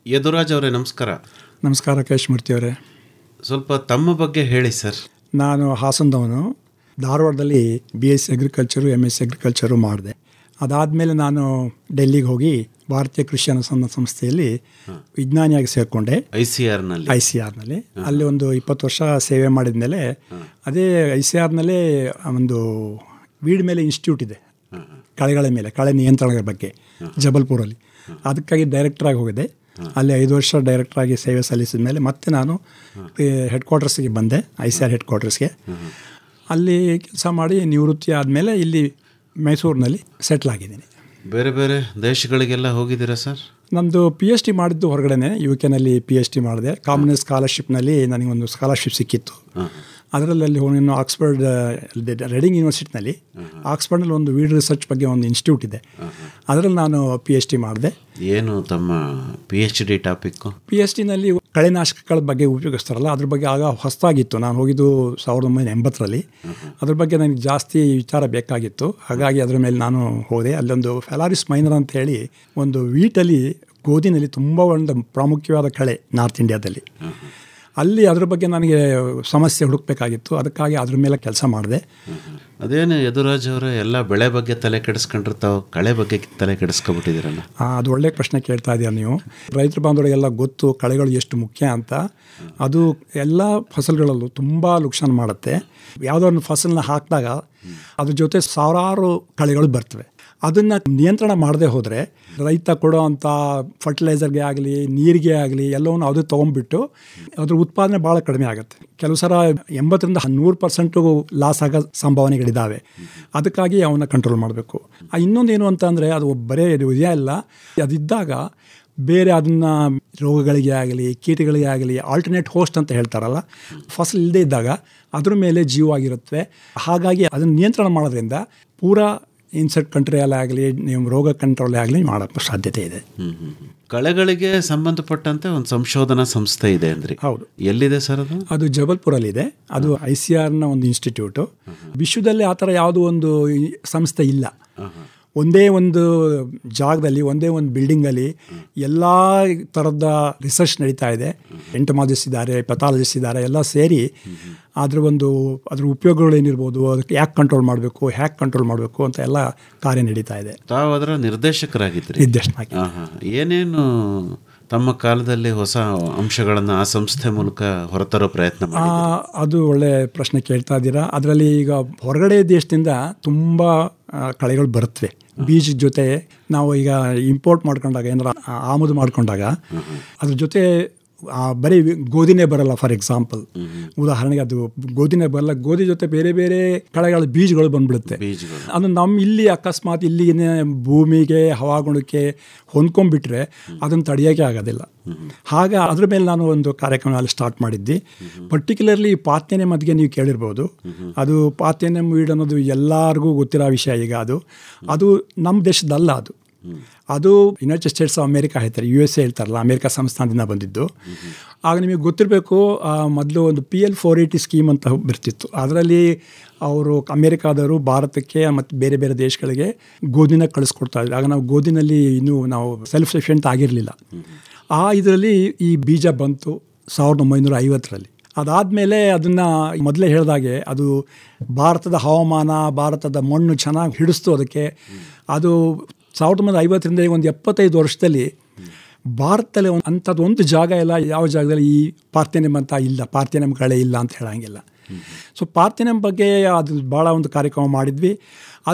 ಯದುರಾಜ್ ಅವರೇ ನಮಸ್ಕಾರ. ನಮಸ್ಕಾರ ಕೇಶಮೂರ್ತಿ ಅವರೇ. ಸ್ವಲ್ಪ ತಮ್ಮ ಬಗ್ಗೆ ಹೇಳಿ ಸರ್. ನಾನು ಹಾಸನದವನು. ಧಾರವಾಡದಲ್ಲಿ BSc ಅಗ್ರಿಕಲ್ಚರು MSc ಅಗ್ರಿಕಲ್ಚರು ಮಾಡಿದೆ. ಅದಾದಮೇಲೆ ನಾನು ಡೆಲ್ಲಿಗೆ ಹೋಗಿ ಭಾರತೀಯ ಕೃಷಿ ಅನುಸಂಧಾನ ಸಂಸ್ಥೆಯಲ್ಲಿ ವಿಜ್ಞಾನಿಯಾಗಿ ಸೇರಿಕೊಂಡೆ. ICRನಲ್ಲಿ ಅಲ್ಲಿ ಒಂದು 20 ವರ್ಷ ಸೇವೆ ಮಾಡಿದ ಮೇಲೆ ಅದೇ ICRನಲ್ಲೇ ಒಂದು ವೀಡ್ ಮೇಲೆ ಇನ್ಸ್ಟಿಟ್ಯೂಟ್ ಇದೆ, ಕಳೆಗಳ ಮೇಲೆ, ಕಳೆ ನಿಯಂತ್ರಣದ ಬಗ್ಗೆ ಜಬಲ್ಪುರಲ್ಲಿ. ಅದಕ್ಕಾಗಿ ಡೈರೆಕ್ಟ್ರಾಗಿ ಹೋಗಿದೆ. ಅಲ್ಲಿ 5 ವರ್ಷ ಡೈರೆಕ್ಟ್ರಾಗಿ ಸೇವೆ ಸಲ್ಲಿಸಿದ ಮೇಲೆ ಮತ್ತೆ ನಾನು ಹೆಡ್ ಕ್ವಾರ್ಟರ್ಸ್ಗೆ ಬಂದೆ, ICR ಹೆಡ್ ಕ್ವಾರ್ಟರ್ಸ್ಗೆ. ಅಲ್ಲಿ ಕೆಲಸ ಮಾಡಿ ನಿವೃತ್ತಿ ಆದಮೇಲೆ ಇಲ್ಲಿ ಮೈಸೂರಿನಲ್ಲಿ ಸೆಟ್ಲ್ ಆಗಿದ್ದೀನಿ. ಬೇರೆ ಬೇರೆ ದೇಶಗಳಿಗೆಲ್ಲ ಹೋಗಿದ್ದೀರಾ ಸರ್? ನಮ್ಮದು PhD ಮಾಡಿದ್ದು ಹೊರಗಡೆನೆ, UK PhD ಮಾಡಿದೆ. ಕಾಮನ್ ಸ್ಕಾಲರ್ಶಿಪ್ನಲ್ಲಿ ನನಗೊಂದು ಸ್ಕಾಲರ್ಶಿಪ್ ಸಿಕ್ಕಿತ್ತು. ಅದರಲ್ಲಿ ಹೋಗಿ ಆಕ್ಸ್ಫರ್ಡ್ ರೀಡಿಂಗ್ ಯೂನಿವರ್ಸಿಟಿನಲ್ಲಿ ಆಕ್ಸ್ಫರ್ಡ್ನಲ್ಲಿ ಒಂದು ವೀಡ್ ರಿಸರ್ಚ್ ಬಗ್ಗೆ ಒಂದು ಇನ್ಸ್ಟಿಟ್ಯೂಟ್ ಇದೆ, ಅದರಲ್ಲಿ ನಾನು PhD ಮಾಡಿದೆ. ಏನು ತಮ್ಮ PhD ಟಾಪಿಕ್ಕು? PhDನಲ್ಲಿ ಕಳೆನಾಶಕಗಳ ಬಗ್ಗೆ ಉಪಯೋಗಿಸ್ತಾರಲ್ಲ, ಅದ್ರ ಬಗ್ಗೆ ಆಗ ಹೊಸದಾಗಿತ್ತು. ನಾನು ಹೋಗಿದ್ದು 1980ರಲ್ಲಿ. ಅದ್ರ ಬಗ್ಗೆ ನನಗೆ ಜಾಸ್ತಿ ವಿಚಾರ ಬೇಕಾಗಿತ್ತು, ಹಾಗಾಗಿ ಅದರ ಮೇಲೆ ನಾನು ಹೋದೆ. ಅಲ್ಲೊಂದು ಫೆಲಾರಿಸ್ ಮೈನರ್ ಅಂತ ಹೇಳಿ ಒಂದು ವೀಟಲ್ಲಿ, ಗೋಧಿನಲ್ಲಿ ತುಂಬ ಒಂದು ಪ್ರಾಮುಖ್ಯವಾದ ಕಳೆ ನಾರ್ತ್ ಇಂಡಿಯಾದಲ್ಲಿ. ಅಲ್ಲಿ ಅದ್ರ ಬಗ್ಗೆ ನನಗೆ ಸಮಸ್ಯೆ ಹುಡುಕಬೇಕಾಗಿತ್ತು, ಅದಕ್ಕಾಗಿ ಅದ್ರ ಮೇಲೆ ಕೆಲಸ ಮಾಡಿದೆ. ಅದೇನು ಯದುರಾಜ್ ಅವರ ಎಲ್ಲ ಬೆಳೆ ಬಗ್ಗೆ ತಲೆ ಕೆಡಿಸ್ಕೊಂಡಿರ್ತಾವೆ, ಕಳೆ ಬಗ್ಗೆ ತಲೆ ಕೆಡಿಸ್ಕೊಬಿಟ್ಟಿದ್ದೀರಲ್ಲ? ಅದು ಒಳ್ಳೆ ಪ್ರಶ್ನೆ ಕೇಳ್ತಾ ಇದ್ದೀರ ನೀವು. ರೈತರ ಬಾಂಧವರಿಗೆಲ್ಲ ಗೊತ್ತು ಕಳೆಗಳು ಎಷ್ಟು ಮುಖ್ಯ ಅಂತ. ಅದು ಎಲ್ಲ ಫಸಲುಗಳಲ್ಲೂ ತುಂಬ ಲುಕ್ಷಾನ್ ಮಾಡುತ್ತೆ. ಯಾವುದೋ ಒಂದು ಫಸಲನ್ನ ಹಾಕಿದಾಗ ಅದ್ರ ಜೊತೆ ಸಾವಿರಾರು ಕಳೆಗಳು ಬರ್ತವೆ. ಅದನ್ನು ನಿಯಂತ್ರಣ ಮಾಡದೆ ಹೋದರೆ ರೈತ ಕೊಡೋ ಅಂಥ ಫರ್ಟಿಲೈಸರ್ಗೆ ಆಗಲಿ ನೀರಿಗೆ ಆಗಲಿ ಎಲ್ಲವನ್ನು ಅದು ತೊಗೊಂಡ್ಬಿಟ್ಟು ಅದ್ರ ಉತ್ಪಾದನೆ ಭಾಳ ಕಡಿಮೆ ಆಗುತ್ತೆ. ಕೆಲವು ಸಲ 80-100% ಲಾಸ್ ಆಗೋ ಸಂಭಾವನೆಗಳಿದ್ದಾವೆ. ಅದಕ್ಕಾಗಿ ಅವನ್ನ ಕಂಟ್ರೋಲ್ ಮಾಡಬೇಕು. ಇನ್ನೊಂದೇನು ಅಂತಂದರೆ, ಅದು ಬರೇ ಇದೆಯಾ ಇಲ್ಲ, ಅದಿದ್ದಾಗ ಬೇರೆ ಅದನ್ನು ರೋಗಗಳಿಗೆ ಆಗಲಿ ಕೀಟಗಳಿಗೆ ಆಗಲಿ ಆಲ್ಟರ್ನೇಟ್ ಹೋಸ್ಟ್ ಅಂತ ಹೇಳ್ತಾರಲ್ಲ, ಫಸಲು ಇಲ್ಲದೇ ಇದ್ದಾಗ ಅದ್ರ ಮೇಲೆ ಜೀವವಾಗಿರುತ್ತೆ. ಹಾಗಾಗಿ ಅದನ್ನು ನಿಯಂತ್ರಣ ಮಾಡೋದ್ರಿಂದ ಪೂರಾ ಇನ್ಸೆಕ್ಟ್ ಕಂಟ್ರೋಲ್ ಆಗಲಿ, ನೀವು ರೋಗ ಕಂಟ್ರೋಲ್ ಆಗಲಿ ಮಾಡೋ ಸಾಧ್ಯತೆ ಇದೆ. ಕಳೆಗಳಿಗೆ ಸಂಬಂಧಪಟ್ಟಂತೆ ಒಂದು ಸಂಶೋಧನಾ ಸಂಸ್ಥೆ ಇದೆ ಅಂದ್ರಿ. ಹೌದು. ಎಲ್ಲಿದೆ ಸರ್ ಅದು? ಅದು ಜಬಲ್ಪುರಲ್ಲಿದೆ. ಅದು ICRನ ಒಂದು ಇನ್ಸ್ಟಿಟ್ಯೂಟು. ವಿಶ್ವದಲ್ಲಿ ಆ ಥರ ಯಾವುದೋ ಒಂದು ಸಂಸ್ಥೆ ಇಲ್ಲ. ಒಂದೇ ಒಂದು ಜಾಗದಲ್ಲಿ, ಒಂದೇ ಒಂದು ಬಿಲ್ಡಿಂಗಲ್ಲಿ ಎಲ್ಲ ಥರದ ರಿಸರ್ಚ್ ನಡೀತಾ ಇದೆ. ಎಂಟಮಾಲಜಿಸ್ಟ್ ಇದ್ದಾರೆ, ಪೆಥಾಲಜಿಸ್ಟ್ ಇದ್ದಾರೆ, ಎಲ್ಲ ಸೇರಿ ಅದ್ರ ಉಪಯೋಗಗಳೇನಿರ್ಬೋದು, ಅದಕ್ಕೆ ಯಾಕೆ ಕಂಟ್ರೋಲ್ ಮಾಡಬೇಕು, ಹ್ಯಾಕ್ ಕಂಟ್ರೋಲ್ ಮಾಡಬೇಕು ಅಂತ ಎಲ್ಲ ಕಾರ್ಯ ನಡೀತಾ ಇದೆ. ತಾವು ಅದರ ನಿರ್ದೇಶಕರಾಗಿದ್ರಿ? ನಿರ್ದೇಶಕ. ಏನೇನು ತಮ್ಮ ಕಾಲದಲ್ಲಿ ಹೊಸ ಅಂಶಗಳನ್ನು ಆ ಸಂಸ್ಥೆ ಮೂಲಕ ಹೊರತರೋ ಪ್ರಯತ್ನ ಮಾಡಿ? ಅದು ಒಳ್ಳೆ ಪ್ರಶ್ನೆ ಕೇಳ್ತಾ ಇದ್ದೀರಾ. ಅದರಲ್ಲಿ ಈಗ ಹೊರಗಡೆ ದೇಶದಿಂದ ತುಂಬ ಕಳೆಗಳು ಬರುತ್ತವೆ. ಬೀಜದ ಜೊತೆ ನಾವು ಈಗ ಇಂಪೋರ್ಟ್ ಮಾಡ್ಕೊಂಡಾಗ, ಏನಾರ ಆಮದು ಮಾಡ್ಕೊಂಡಾಗ ಅದ್ರ ಜೊತೆ ಬರೀ ಗೋಧಿನೇ ಬರಲ್ಲ. ಫಾರ್ ಎಕ್ಸಾಂಪಲ್, ಉದಾಹರಣೆಗೆ ಅದು ಗೋಧಿನೇ ಬರಲ್ಲ, ಗೋಧಿ ಜೊತೆ ಬೇರೆ ಬೇರೆ ಕಳೆಗಳ ಬೀಜಗಳು ಬಂದ್ಬಿಡುತ್ತೆ. ಅದು ನಮ್ಮ ಇಲ್ಲಿ ಅಕಸ್ಮಾತ್ ಇಲ್ಲಿನ ಭೂಮಿಗೆ ಹವಾಗುಣಕ್ಕೆ ಹೊಂದ್ಕೊಂಡ್ಬಿಟ್ರೆ ಅದನ್ನು ತಡೆಯೋಕ್ಕೆ ಆಗೋದಿಲ್ಲ. ಹಾಗೆ ಅದ್ರ ಮೇಲೆ ನಾನು ಒಂದು ಕಾರ್ಯಕ್ರಮ ಅಲ್ಲಿ ಸ್ಟಾರ್ಟ್ ಮಾಡಿದ್ದೆ. ಪರ್ಟಿಕ್ಯುಲರ್ಲಿ ಪಾಥೇನಿಯಂ ಬಗ್ಗೆ ನೀವು ಕೇಳಿರ್ಬೋದು. ಅದು ಪಾಥೇನಿಯಂ ವೀಡ್ ಅನ್ನೋದು ಎಲ್ಲರಿಗೂ ಗೊತ್ತಿರೋ ವಿಷಯ. ಈಗ ಅದು ನಮ್ಮ ದೇಶದಲ್ಲ. ಅದು ಯುನೈಟೆಡ್ ಸ್ಟೇಟ್ಸ್ ಆಫ್ ಅಮೇರಿಕಾ ಹೇಳ್ತಾರೆ, USA ಹೇಳ್ತಾರಲ್ಲ, ಅಮೇರಿಕಾ ಸಂಸ್ಥಾನದಿಂದ ಬಂದಿದ್ದು. ಆಗ ನಿಮಗೆ ಗೊತ್ತಿರಬೇಕು, ಮೊದಲು ಒಂದು PL 480 ಸ್ಕೀಮ್ ಅಂತ ಬರ್ತಿತ್ತು. ಅದರಲ್ಲಿ ಅವರು ಅಮೇರಿಕಾದವರು ಭಾರತಕ್ಕೆ ಮತ್ತು ಬೇರೆ ಬೇರೆ ದೇಶಗಳಿಗೆ ಗೋಧಿನ ಕಳಿಸ್ಕೊಡ್ತಾ ಇದ್ರು. ಆಗ ನಾವು ಗೋಧಿನಲ್ಲಿ ಇನ್ನೂ ನಾವು ಸೆಲ್ಫ್ ಸಫಿಷಿಯೆಂಟ್ ಆಗಿರಲಿಲ್ಲ. ಇದರಲ್ಲಿ ಈ ಬೀಜ ಬಂತು 1950ರಲ್ಲಿ. ಅದಾದಮೇಲೆ ಅದನ್ನು ಮೊದಲೇ ಹೇಳಿದಾಗೆ ಅದು ಭಾರತದ ಹವಾಮಾನ, ಭಾರತದ ಮಣ್ಣು ಚೆನ್ನಾಗಿ ಹಿಡಿಸ್ತು. ಅದಕ್ಕೆ ಅದು 1950ರಿಂದ ಒಂದು 75 ವರ್ಷದಲ್ಲಿ ಭಾರತದಲ್ಲಿ ಅಂಥದ್ದು ಒಂದು ಜಾಗ ಇಲ್ಲ, ಯಾವ ಜಾಗದಲ್ಲಿ ಈ ಪಾರ್ಥೇನಿಯಂ ಅಂತ ಇಲ್ಲ, ಪಾರ್ಥೇನಿಯಂ ಕಳೆ ಇಲ್ಲ ಅಂತ ಹೇಳೋಂಗಿಲ್ಲ. ಸೊ ಪಾರ್ಥೇನಿಯಂ ಬಗ್ಗೆ ಅದು ಭಾಳ ಒಂದು ಕಾರ್ಯಕ್ರಮ ಮಾಡಿದ್ವಿ.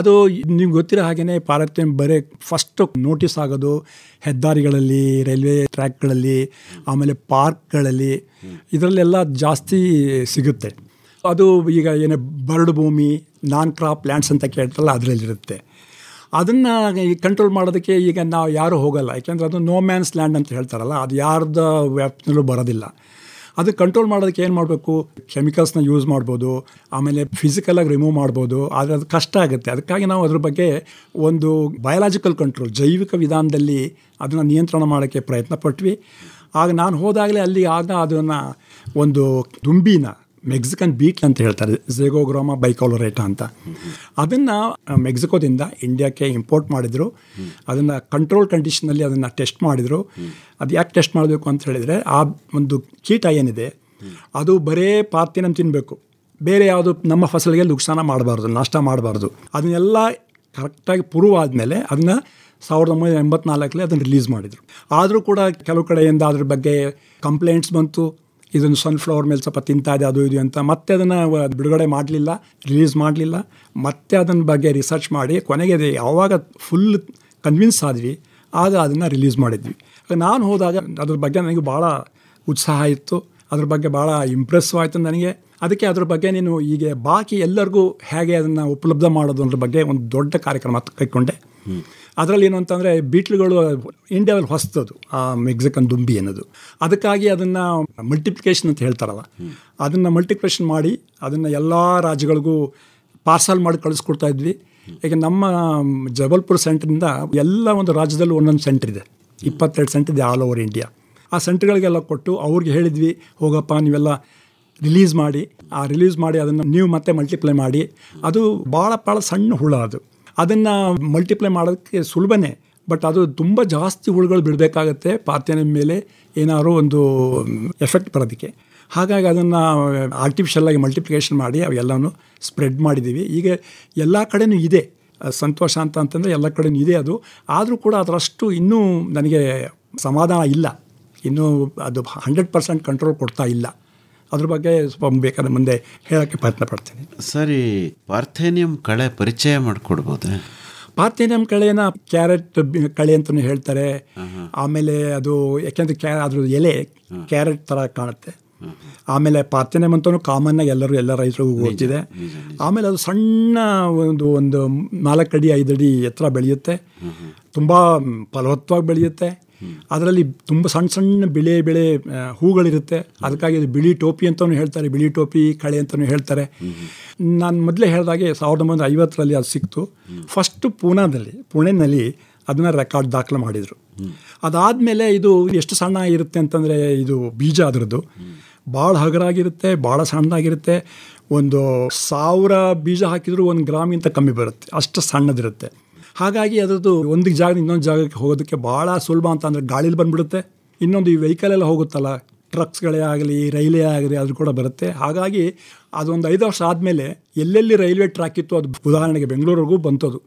ಅದು ನಿಮ್ಗೆ ಗೊತ್ತಿರೋ ಹಾಗೆಯೇ ಪಾರ್ಥೇನಿಯಂ ಬರೀ ಫಸ್ಟು ನೋಟಿಸ್ ಆಗೋದು ಹೆದ್ದಾರಿಗಳಲ್ಲಿ, ರೈಲ್ವೆ ಟ್ರ್ಯಾಕ್ಗಳಲ್ಲಿ, ಆಮೇಲೆ ಪಾರ್ಕ್ಗಳಲ್ಲಿ, ಇದರಲ್ಲೆಲ್ಲ ಜಾಸ್ತಿ ಸಿಗುತ್ತೆ. ಅದು ಈಗ ಏನೇ ಬರಡು ಭೂಮಿ, ನಾನ್ ಕ್ರಾಪ್ ಲ್ಯಾಂಡ್ಸ್ ಅಂತ ಕೇಳ್ತಾರಲ್ಲ, ಅದರಲ್ಲಿರುತ್ತೆ. ಅದನ್ನು ಕಂಟ್ರೋಲ್ ಮಾಡೋದಕ್ಕೆ ಈಗ ನಾವು ಯಾರೂ ಹೋಗಲ್ಲ, ಯಾಕೆಂದರೆ ಅದು ನೋ ಮ್ಯಾನ್ಸ್ ಲ್ಯಾಂಡ್ ಅಂತ ಹೇಳ್ತಾರಲ್ಲ, ಅದು ಯಾರ್ದು ವ್ಯಾಪ್ತಿನಲ್ಲೂ ಬರೋದಿಲ್ಲ. ಅದು ಕಂಟ್ರೋಲ್ ಮಾಡೋದಕ್ಕೆ ಏನು ಮಾಡಬೇಕು, ಕೆಮಿಕಲ್ಸ್ನ ಯೂಸ್ ಮಾಡ್ಬೋದು, ಆಮೇಲೆ ಫಿಸಿಕಲಾಗಿ ರಿಮೂವ್ ಮಾಡ್ಬೋದು, ಆದರೆ ಅದು ಕಷ್ಟ ಆಗುತ್ತೆ. ಅದಕ್ಕಾಗಿ ನಾವು ಅದ್ರ ಬಗ್ಗೆ ಒಂದು ಬಯೋಲಾಜಿಕಲ್ ಕಂಟ್ರೋಲ್, ಜೈವಿಕ ವಿಧಾನದಲ್ಲಿ ಅದನ್ನು ನಿಯಂತ್ರಣ ಮಾಡೋಕ್ಕೆ ಪ್ರಯತ್ನ ಪಟ್ವಿ. ಆಗ ನಾನು ಹೋದಾಗಲೇ ಅಲ್ಲಿ ಅದನ್ನು ಒಂದು ದುಂಬಿನ ಮೆಕ್ಸಿಕನ್ ಬೀಟ್ಲ್ ಅಂತ ಹೇಳ್ತಾರೆ, ಝೆಗೋಗ್ರಾಮ ಬೈಕೋಲರೇಟಾ ಅಂತ. ಅದನ್ನು ಮೆಕ್ಸಿಕೋದಿಂದ ಇಂಡಿಯಾಕ್ಕೆ ಇಂಪೋರ್ಟ್ ಮಾಡಿದರು. ಅದನ್ನು ಕಂಟ್ರೋಲ್ ಕಂಡೀಷನಲ್ಲಿ ಅದನ್ನು ಟೆಸ್ಟ್ ಮಾಡಿದರು. ಅದು ಯಾಕೆ ಟೆಸ್ಟ್ ಮಾಡಬೇಕು ಅಂತ ಹೇಳಿದರೆ, ಆ ಒಂದು ಕೀಟ ಏನಿದೆ ಅದು ಬರೇ ಪಾರ್ಥಿನಮ್ ತಿನ್ನಬೇಕು, ಬೇರೆ ಯಾವುದು ನಮ್ಮ ಫಸಲಿಗೆ ನುಕ್ಸಾನ ಮಾಡಬಾರ್ದು, ನಷ್ಟ ಮಾಡಬಾರ್ದು. ಅದನ್ನೆಲ್ಲ ಕರೆಕ್ಟಾಗಿ ಪ್ರೂವ್ ಆದಮೇಲೆ ಅದನ್ನು 1984 ಅದನ್ನು ರಿಲೀಸ್ ಮಾಡಿದರು. ಆದರೂ ಕೂಡ ಕೆಲವು ಕಡೆಯಿಂದ ಅದ್ರ ಬಗ್ಗೆ ಕಂಪ್ಲೇಂಟ್ಸ್ ಬಂತು, ಇದನ್ನು ಸನ್ಫ್ಲವರ್ ಮೇಲೆ ಸ್ವಲ್ಪ ತಿಂತಾ ಇದೆ ಅದು ಇದು ಅಂತ. ಮತ್ತೆ ಅದನ್ನು ಬಿಡುಗಡೆ ಮಾಡಲಿಲ್ಲ, ರಿಲೀಸ್ ಮಾಡಲಿಲ್ಲ. ಮತ್ತೆ ಅದನ್ನ ಬಗ್ಗೆ ರಿಸರ್ಚ್ ಮಾಡಿ ಕೊನೆಗೆ ಯಾವಾಗ ಫುಲ್ ಕನ್ವಿನ್ಸ್ ಆದ್ವಿ ಆಗ ಅದನ್ನು ರಿಲೀಸ್ ಮಾಡಿದ್ವಿ. ನಾನು ಹೋದಾಗ ಅದ್ರ ಬಗ್ಗೆ ನನಗೆ ಭಾಳ ಉತ್ಸಾಹ ಇತ್ತು, ಅದ್ರ ಬಗ್ಗೆ ಭಾಳ ಇಂಪ್ರೆಸ್ಸಿವ್ ಆಯಿತು ನನಗೆ. ಅದಕ್ಕೆ ಅದ್ರ ಬಗ್ಗೆ ನೀನು ಈಗ ಬಾಕಿ ಎಲ್ಲರಿಗೂ ಹೇಗೆ ಅದನ್ನು ಉಪಲಬ್ಧ ಮಾಡೋದು ಅನ್ನೋದ್ರ ಬಗ್ಗೆ ಒಂದು ದೊಡ್ಡ ಕಾರ್ಯಕ್ರಮ ಕೈಗೊಂಡೆ. ಅದರಲ್ಲಿ ಏನು ಅಂತಂದರೆ, ಬೀಟ್ಲುಗಳು ಇಂಡಿಯಾದಲ್ಲಿ ಹೊಸದು ಆ ಮೆಕ್ಸಿಕನ್ ದುಂಬಿ ಅನ್ನೋದು. ಅದಕ್ಕಾಗಿ ಅದನ್ನು ಮಲ್ಟಿಪ್ಲಿಕೇಶನ್ ಅಂತ ಹೇಳ್ತಾರಲ್ಲ, ಅದನ್ನು ಮಲ್ಟಿಪ್ಲಿಕೇಶನ್ ಮಾಡಿ ಅದನ್ನು ಎಲ್ಲ ರಾಜ್ಯಗಳಿಗೂ ಪಾರ್ಸಲ್ ಮಾಡಿ ಕಳಿಸ್ಕೊಡ್ತಾ ಇದ್ವಿ. ಈಗ ನಮ್ಮ ಜಬಲ್ಪುರ ಸೆಂಟ್ರಿಂದ ಎಲ್ಲ ಒಂದು ರಾಜ್ಯದಲ್ಲೂ ಒಂದೊಂದು ಸೆಂಟ್ರ್ ಇದೆ, 22 ಸೆಂಟ್ರ್ ಇದೆ ಆಲ್ ಓವರ್ ಇಂಡಿಯಾ. ಆ ಸೆಂಟ್ರ್ಗಳಿಗೆಲ್ಲ ಕೊಟ್ಟು ಅವ್ರಿಗೆ ಹೇಳಿದ್ವಿ, ಹೋಗಪ್ಪ ನೀವೆಲ್ಲ ರಿಲೀಸ್ ಮಾಡಿ ಅದನ್ನು ನೀವು ಮತ್ತೆ ಮಲ್ಟಿಪ್ಲೈ ಮಾಡಿ. ಅದು ಭಾಳ ಸಣ್ಣ ಹುಳ, ಅದನ್ನು ಮಲ್ಟಿಪ್ಲೈ ಮಾಡೋದಕ್ಕೆ ಸುಲಭನೇ, ಬಟ್ ಅದು ತುಂಬ ಜಾಸ್ತಿ ಹುಳುಗಳು ಬಿಡಬೇಕಾಗತ್ತೆ ಪಾರ್ಥಿನಮ್ ಮೇಲೆ, ಏನಾದ್ರು ಒಂದು ಎಫೆಕ್ಟ್ ಬರೋದಕ್ಕೆ. ಹಾಗಾಗಿ ಅದನ್ನು ಆರ್ಟಿಫಿಷಿಯಲ್ಲಾಗಿ ಮಲ್ಟಿಪ್ಲಿಕೇಶನ್ ಮಾಡಿ ಅವೆಲ್ಲನೂ ಸ್ಪ್ರೆಡ್ ಮಾಡಿದ್ದೀವಿ. ಈಗ ಎಲ್ಲ ಕಡೆಯೂ ಇದೆ, ಸಂತೋಷ ಅಂತಂದರೆ ಎಲ್ಲ ಕಡೆಯೂ ಇದೆ ಅದು. ಆದರೂ ಕೂಡ ಅದರಷ್ಟು ಇನ್ನೂ ನನಗೆ ಸಮಾಧಾನ ಇಲ್ಲ, ಇನ್ನೂ ಅದು 100% ಕಂಟ್ರೋಲ್ ಕೊಡ್ತಾ ಇಲ್ಲ. ಅದ್ರ ಬಗ್ಗೆ ಸ್ವಲ್ಪ ಬೇಕಾದ್ರೆ ಮುಂದೆ ಹೇಳೋಕ್ಕೆ ಪ್ರಯತ್ನ ಪಡ್ತೀನಿ. ಸರಿ, ಪಾರ್ಥೇನಿಯಂ ಕಳೆ ಪರಿಚಯ ಮಾಡಿಕೊಡ್ಬೋದೇ? ಪಾರ್ಥೇನಿಯಂ ಕಳೆನ ಕ್ಯಾರೆಟ್ ಕಳೆ ಅಂತಲೂ ಹೇಳ್ತಾರೆ. ಆಮೇಲೆ ಅದು ಯಾಕೆಂದರೆ ಅದ್ರ ಎಲೆ ಕ್ಯಾರೆಟ್ ಥರ ಕಾಣುತ್ತೆ. ಆಮೇಲೆ ಪಾರ್ಥೇನಿಯಂ ಅಂತಲೂ ಕಾಮನ್ನಾಗಿ ಎಲ್ಲ ರೈತರಿಗೂ ಗೊತ್ತಿದೆ. ಆಮೇಲೆ ಅದು ಸಣ್ಣ ಒಂದು 4 ಅಡಿ 5 ಅಡಿ ಎತ್ತರ ಬೆಳೆಯುತ್ತೆ, ತುಂಬ ಫಲವತ್ತವಾಗಿ ಬೆಳೆಯುತ್ತೆ. ಅದರಲ್ಲಿ ತುಂಬ ಸಣ್ಣ ಬೆಳೆ ಹೂಗಳಿರುತ್ತೆ. ಅದಕ್ಕಾಗಿ ಅದು ಬಿಳಿ ಟೋಪಿ ಅಂತಲೂ ಹೇಳ್ತಾರೆ, ಬಿಳಿ ಟೋಪಿ ಕಳೆ ಅಂತಲೂ ಹೇಳ್ತಾರೆ. ನಾನು ಮೊದಲೇ ಹೇಳಿದಾಗೆ 1950ರಲ್ಲಿ ಅದು ಸಿಕ್ತು. ಫಸ್ಟು ಪುಣೆನಲ್ಲಿ ಅದನ್ನು ರೆಕಾರ್ಡ್ ದಾಖಲೆ ಮಾಡಿದರು. ಅದಾದಮೇಲೆ ಇದು ಎಷ್ಟು ಸಣ್ಣ ಇರುತ್ತೆ ಅಂತಂದರೆ, ಇದು ಬೀಜ ಅದರದ್ದು ಭಾಳ ಹಗರಾಗಿರುತ್ತೆ, ಭಾಳ ಸಣ್ಣದಾಗಿರುತ್ತೆ. 1000 ಬೀಜ ಹಾಕಿದರೂ 1 ಗ್ರಾಮಿಂತ ಕಮ್ಮಿ ಬರುತ್ತೆ, ಅಷ್ಟು ಸಣ್ಣದಿರುತ್ತೆ. ಹಾಗಾಗಿ ಅದರದ್ದು ಒಂದು ಜಾಗದಿಂದ ಇನ್ನೊಂದು ಜಾಗಕ್ಕೆ ಹೋಗೋದಕ್ಕೆ ಭಾಳ ಸುಲಭ ಅಂತ ಅಂದರೆ ಗಾಳೀಲಿ ಬಂದುಬಿಡುತ್ತೆ. ಇನ್ನೊಂದು ಈ ವೆಹಿಕಲೆಲ್ಲ ಹೋಗುತ್ತಲ್ಲ, ಟ್ರಕ್ಸ್ಗಳೇ ಆಗಲಿ ರೈಲೇ ಆಗಲಿ ಅದು ಕೂಡ ಬರುತ್ತೆ. ಹಾಗಾಗಿ ಅದೊಂದು 5 ವರ್ಷ ಆದಮೇಲೆ ಎಲ್ಲೆಲ್ಲಿ ರೈಲ್ವೆ ಟ್ರ್ಯಾಕ್ ಇತ್ತು, ಅದು ಉದಾಹರಣೆಗೆ ಬೆಂಗಳೂರಿಗೂ ಬಂತದು.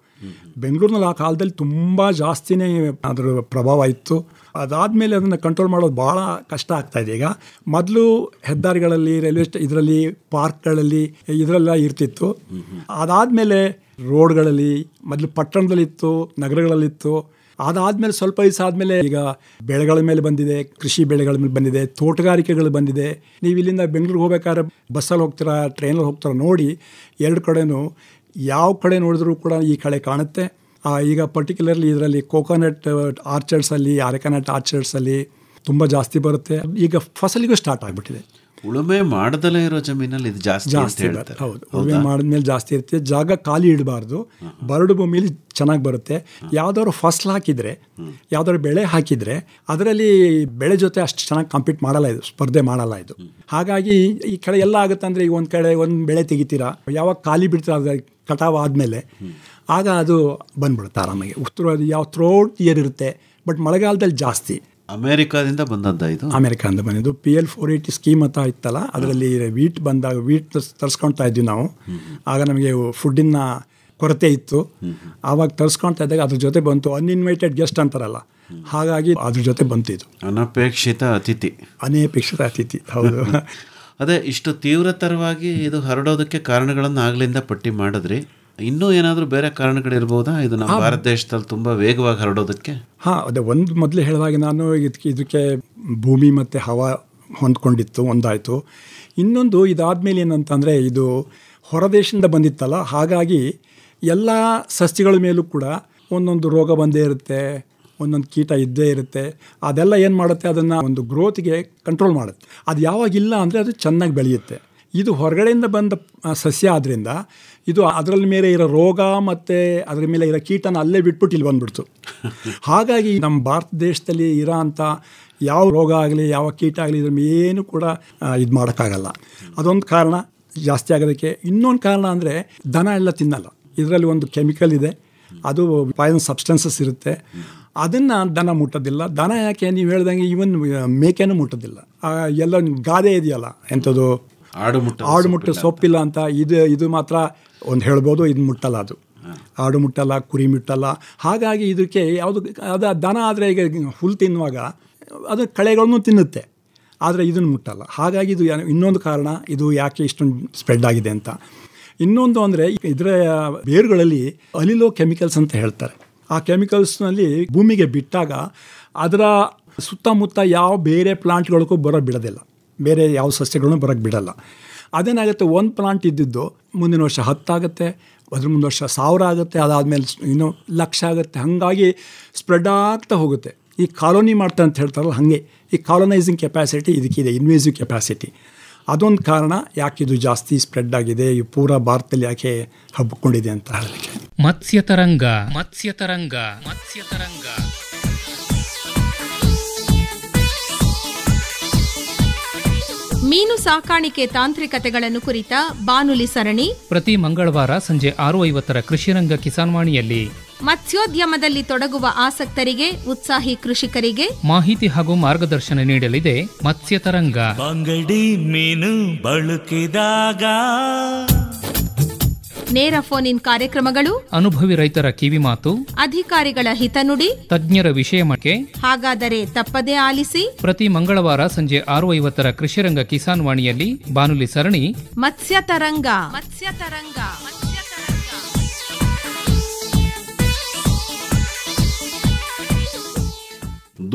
ಬೆಂಗಳೂರಿನಲ್ಲಿ ಆ ಕಾಲದಲ್ಲಿ ತುಂಬ ಜಾಸ್ತಿನೇ ಅದರ ಪ್ರಭಾವ ಇತ್ತು. ಅದಾದಮೇಲೆ ಅದನ್ನು ಕಂಟ್ರೋಲ್ ಮಾಡೋದು ಭಾಳ ಕಷ್ಟ ಆಗ್ತಾಯಿದೆ. ಈಗ ಮೊದಲು ಹೆದ್ದಾರಿಗಳಲ್ಲಿ ಇದರಲ್ಲಿ ಪಾರ್ಕ್ಗಳಲ್ಲಿ ಇದರೆಲ್ಲ ಇರ್ತಿತ್ತು. ಅದಾದಮೇಲೆ ರೋಡ್ಗಳಲ್ಲಿ ಮೊದಲು ಪಟ್ಟಣದಲ್ಲಿತ್ತು, ನಗರಗಳಲ್ಲಿತ್ತು. ಅದಾದಮೇಲೆ ಸ್ವಲ್ಪ ದಿವಸ ಆದಮೇಲೆ ಈಗ ಬೆಳೆಗಳ ಮೇಲೆ ಬಂದಿದೆ, ಕೃಷಿ ಬೆಳೆಗಳ ಮೇಲೆ ಬಂದಿದೆ, ತೋಟಗಾರಿಕೆಗಳು ಬಂದಿದೆ. ನೀವು ಇಲ್ಲಿಂದ ಬೆಂಗಳೂರಿಗೆ ಹೋಗ್ಬೇಕಾದ್ರೆ ಬಸ್ಸಲ್ಲಿ ಹೋಗ್ತೀರಾ, ಟ್ರೈನಲ್ಲಿ ಹೋಗ್ತೀರಾ, ನೋಡಿ 2 ಕಡೆನೂ ಯಾವ ಕಡೆ ನೋಡಿದ್ರೂ ಕೂಡ ಈ ಕಳೆ ಕಾಣುತ್ತೆ. ಈಗ ಪರ್ಟಿಕ್ಯುಲರ್ಲಿ ಇದರಲ್ಲಿ ಕೋಕೋನಟ್ ಆರ್ಚರ್ಡ್ಸಲ್ಲಿ, ಅರೆಕಾನಟ್ ಆರ್ಚರ್ಡ್ಸಲ್ಲಿ ತುಂಬ ಜಾಸ್ತಿ ಬರುತ್ತೆ. ಈಗ ಫಸಲಿಗೂ ಸ್ಟಾರ್ಟ್ ಆಗಿಬಿಟ್ಟಿದೆ. ಉಳುಮೆ ಮಾಡದಲ್ಲೇ ಇರೋ ಜಮೀನಲ್ಲಿ ಇದು ಜಾಸ್ತಿ ಇರುತ್ತೆ. ಹೌದು, ಉಳುಮೆ ಮಾಡಿದ್ಮೇಲೆ ಜಾಸ್ತಿ ಇರುತ್ತೆ. ಜಾಗ ಖಾಲಿ ಇಡಬಾರ್ದು, ಬರಡು ಭೂಮಿಲಿ ಚೆನ್ನಾಗಿ ಬರುತ್ತೆ. ಯಾವ್ದಾದ್ರು ಫಸಲು ಹಾಕಿದರೆ, ಯಾವ್ದಾದ್ರು ಬೆಳೆ ಹಾಕಿದರೆ ಅದರಲ್ಲಿ ಬೆಳೆ ಜೊತೆ ಅಷ್ಟು ಚೆನ್ನಾಗಿ ಕಾಂಪೀಟ್ ಮಾಡಲ್ಲ, ಇದು ಸ್ಪರ್ಧೆ ಮಾಡಲ್ಲ ಇದು. ಹಾಗಾಗಿ ಈ ಕಡೆ ಎಲ್ಲ ಆಗುತ್ತೆ ಅಂದರೆ, ಈಗ ಒಂದು ಕಡೆ ಒಂದು ಬೆಳೆ ತೆಗಿತೀರಾ, ಯಾವಾಗ ಖಾಲಿ ಬಿಡ್ತೀರಾ ಅದು ಕಟಾವು ಆದಮೇಲೆ, ಆಗ ಅದು ಬಂದ್ಬಿಡುತ್ತೆ ಆರಾಮಾಗಿ. ಅದು ಯಾವ ಥ್ರೋಟ್ ಇಯರ್ ಇರುತ್ತೆ, ಬಟ್ ಮಳೆಗಾಲದಲ್ಲಿ ಜಾಸ್ತಿ. ಅಮೇರಿಕಾದಿಂದ ಬಂದದ್ದು ಇದು? ಅಮೇರಿಕಾದಿಂದ ಬಂದಿದ್ದು. PL 480 ಸ್ಕೀಮ್ ಅಂತ ಇತ್ತಲ್ಲ, ಅದರಲ್ಲಿ ವೀಟ್ ತರಿಸ್ಕೊಳ್ತಾ ಇದ್ವಿ ನಾವು. ಆಗ ನಮಗೆ ಫುಡ್ಡಿನ ಕೊರತೆ ಇತ್ತು. ಆವಾಗ ತರಿಸ್ಕೊಳ್ತಾ ಇದ್ದಾಗ ಅದ್ರ ಜೊತೆ ಬಂತು, ಅನ್ಇನ್ವೈಟೆಡ್ ಗೆಸ್ಟ್ ಅಂತಾರಲ್ಲ, ಹಾಗಾಗಿ ಅದ್ರ ಜೊತೆ ಬಂತು ಇದು. ಅನಪೇಕ್ಷಿತ ಅತಿಥಿ. ಹೌದು. ಅದೇ ಇಷ್ಟು ತೀವ್ರತರವಾಗಿ ಇದು ಹರಡೋದಕ್ಕೆ ಕಾರಣಗಳನ್ನು ಆಗ್ಲಿಂದ ಪಟ್ಟಿ ಮಾಡಿದ್ರಿ. ಇನ್ನೂ ಏನಾದರೂ ಬೇರೆ ಕಾರಣಗಳಿರ್ಬೋದಾ ಇದು ನಮ್ಮ ಭಾರತ ದೇಶದಲ್ಲಿ ತುಂಬ ವೇಗವಾಗಿ ಹರಡೋದಕ್ಕೆ? ಅದೇ ಒಂದು ಮೊದಲೇ ಹೇಳಿದಾಗ ನಾನು ಇದಕ್ಕೆ ಭೂಮಿ ಮತ್ತು ಹವಾ ಹೊಂದ್ಕೊಂಡಿತ್ತು, ಒಂದಾಯಿತು. ಇನ್ನೊಂದು ಇದಾದಮೇಲೆ ಏನಂತಂದರೆ, ಇದು ಹೊರದೇಶದಿಂದ ಬಂದಿತ್ತಲ್ಲ, ಹಾಗಾಗಿ ಎಲ್ಲ ಸಸ್ಯಗಳ ಮೇಲೂ ಕೂಡ ಒಂದೊಂದು ರೋಗ ಬಂದೇ ಇರುತ್ತೆ, ಒಂದೊಂದು ಕೀಟ ಇದ್ದೇ ಇರುತ್ತೆ. ಅದೆಲ್ಲ ಏನು ಮಾಡುತ್ತೆ, ಅದನ್ನು ಒಂದು ಗ್ರೋತ್ಗೆ ಕಂಟ್ರೋಲ್ ಮಾಡುತ್ತೆ. ಅದು ಯಾವಾಗಿಲ್ಲ ಅಂದರೆ ಅದು ಚೆನ್ನಾಗಿ ಬೆಳೆಯುತ್ತೆ. ಇದು ಹೊರಗಡೆಯಿಂದ ಬಂದ ಸಸ್ಯ ಆದ್ದರಿಂದ ಇದು ಅದರಲ್ಲಿ ಮೇಲೆ ಇರೋ ರೋಗ ಮತ್ತು ಅದರ ಮೇಲೆ ಇರೋ ಕೀಟನ ಅಲ್ಲೇ ಬಿಟ್ಬಿಟ್ಟು ಇಲ್ಲಿ ಬಂದ್ಬಿಡ್ತು. ಹಾಗಾಗಿ ನಮ್ಮ ಭಾರತ ದೇಶದಲ್ಲಿ ಇರೋ ಅಂಥ ಯಾವ ರೋಗ ಆಗಲಿ ಯಾವ ಕೀಟ ಆಗಲಿ ಇದ್ರ ಏನು ಕೂಡ ಇದು ಮಾಡೋಕ್ಕಾಗಲ್ಲ. ಅದೊಂದು ಕಾರಣ ಜಾಸ್ತಿ ಆಗೋದಕ್ಕೆ. ಇನ್ನೊಂದು ಕಾರಣ ಅಂದರೆ ದನ ಎಲ್ಲ ತಿನ್ನಲ್ಲ. ಇದರಲ್ಲಿ ಒಂದು ಕೆಮಿಕಲ್ ಇದೆ, ಅದು ಪಾಯ್ಸನ್ ಸಬ್ಸ್ಟೆನ್ಸಸ್ ಇರುತ್ತೆ, ಅದನ್ನು ದನ ಮುಟ್ಟೋದಿಲ್ಲ. ದನ ಯಾಕೆ ನೀವು ಹೇಳ್ದಂಗೆ ಈವನ್ ಮೇಕೆನೂ ಮುಟ್ಟೋದಿಲ್ಲ. ಎಲ್ಲ ಗಾದೆ ಇದೆಯಲ್ಲ ಎಂಥದ್ದು ಆಡು ಮುಟ್ಟೆ ಸೊಪ್ಪಿಲ್ಲ ಅಂತ, ಇದು ಮಾತ್ರ ಒಂದು ಹೇಳ್ಬೋದು, ಇದು ಮುಟ್ಟಲ್ಲ. ಅದು ಆಡು ಮುಟ್ಟಲ್ಲ, ಕುರಿ ಮುಟ್ಟಲ್ಲ. ಹಾಗಾಗಿ ಇದಕ್ಕೆ ಯಾವುದು ಅದು ದನ ಆದರೆ ಈಗ ಹುಲ್ಲು ತಿನ್ನುವಾಗ ಅದು ಕಳೆಗಳನ್ನು ತಿನ್ನುತ್ತೆ, ಆದರೆ ಇದನ್ನು ಮುಟ್ಟಲ್ಲ. ಹಾಗಾಗಿ ಇದು ಇನ್ನೊಂದು ಕಾರಣ ಇದು ಯಾಕೆ ಇಷ್ಟೊಂದು ಸ್ಪ್ರೆಡ್ ಆಗಿದೆ ಅಂತ. ಇನ್ನೊಂದು ಅಂದರೆ ಇದರ ಬೇರುಗಳಲ್ಲಿ ಅಲಿಲೋ ಕೆಮಿಕಲ್ಸ್ ಅಂತ ಹೇಳ್ತಾರೆ. ಆ ಕೆಮಿಕಲ್ಸ್ನಲ್ಲಿ ಭೂಮಿಗೆ ಬಿಟ್ಟಾಗ ಅದರ ಸುತ್ತಮುತ್ತ ಯಾವ ಬೇರೆ ಪ್ಲಾಂಟ್ಗಳಿಗೂ ಬರೋಕ್ಕೆ ಬಿಡೋದಿಲ್ಲ, ಬೇರೆ ಯಾವ ಸಸ್ಯಗಳನ್ನು ಬರೋಕ್ಕೆ ಬಿಡಲ್ಲ. ಅದೇನಾಗುತ್ತೆ, ಒಂದು ಪ್ಲಾಂಟ್ ಇದ್ದಿದ್ದು ಮುಂದಿನ ವರ್ಷ 10 ಆಗುತ್ತೆ, ಅದ್ರ ಮುಂದೆ ವರ್ಷ 1000 ಆಗುತ್ತೆ, ಅದಾದಮೇಲೆ ಇನ್ನೂ 1,00,000 ಆಗುತ್ತೆ. ಹಾಗಾಗಿ ಸ್ಪ್ರೆಡ್ ಆಗ್ತಾ ಹೋಗುತ್ತೆ. ಈ ಕಾಲೋನಿ ಮಾಡ್ತಾರೆ ಅಂತ ಹೇಳ್ತಾರಲ್ಲ, ಹಾಗೆ ಈ ಕಾಲೋನೈಸಿಂಗ್ ಕೆಪಾಸಿಟಿ ಇದಕ್ಕಿದೆ, ಇನ್ವೇಸಿವ್ ಕೆಪಾಸಿಟಿ. ಅದೊಂದು ಕಾರಣ ಯಾಕೆ ಇದು ಜಾಸ್ತಿ ಸ್ಪ್ರೆಡ್ ಆಗಿದೆ, ಈ ಪೂರಾ ಭಾರತದಲ್ಲಿ ಯಾಕೆ ಹಬ್ಬಿಕೊಂಡಿದೆ ಅಂತ ಹೇಳಲಿಕ್ಕೆ. ಮತ್ಸ್ಯತರಂಗ. ಮೀನು ಸಾಕಾಣಿಕೆ ತಾಂತ್ರಿಕತೆಗಳನ್ನು ಕುರಿತ ಬಾನುಲಿ ಸರಣಿ ಪ್ರತಿ ಮಂಗಳವಾರ ಸಂಜೆ 6:50 ಕೃಷಿರಂಗ ಕಿಸಾನ್ವಾಣಿಯಲ್ಲಿ. ಮತ್ಸ್ಯೋದ್ಯಮದಲ್ಲಿ ತೊಡಗುವ ಆಸಕ್ತರಿಗೆ, ಉತ್ಸಾಹಿ ಕೃಷಿಕರಿಗೆ ಮಾಹಿತಿ ಹಾಗೂ ಮಾರ್ಗದರ್ಶನ ನೀಡಲಿದೆ ಮತ್ಸ್ಯತರಂಗ. ಬಂಗಡಿ ಮೀನು ಬಳಕಿದಾಗ ನೇರ ಫೋನ್ ಇನ್ ಕಾರ್ಯಕ್ರಮಗಳು, ಅನುಭವಿ ರೈತರ ಕಿವಿಮಾತು, ಅಧಿಕಾರಿಗಳ ಹಿತನುಡಿ, ತಜ್ಞರ ವಿಷಯಮಕ್ಕೆ. ಹಾಗಾದರೆ ತಪ್ಪದೇ ಆಲಿಸಿ ಪ್ರತಿ ಮಂಗಳವಾರ ಸಂಜೆ 6:50 ಕೃಷಿರಂಗ ಕಿಸಾನ್ವಾಣಿಯಲ್ಲಿ ಬಾನುಲಿ ಸರಣಿ ಮತ್ಸ್ಯತರಂಗ.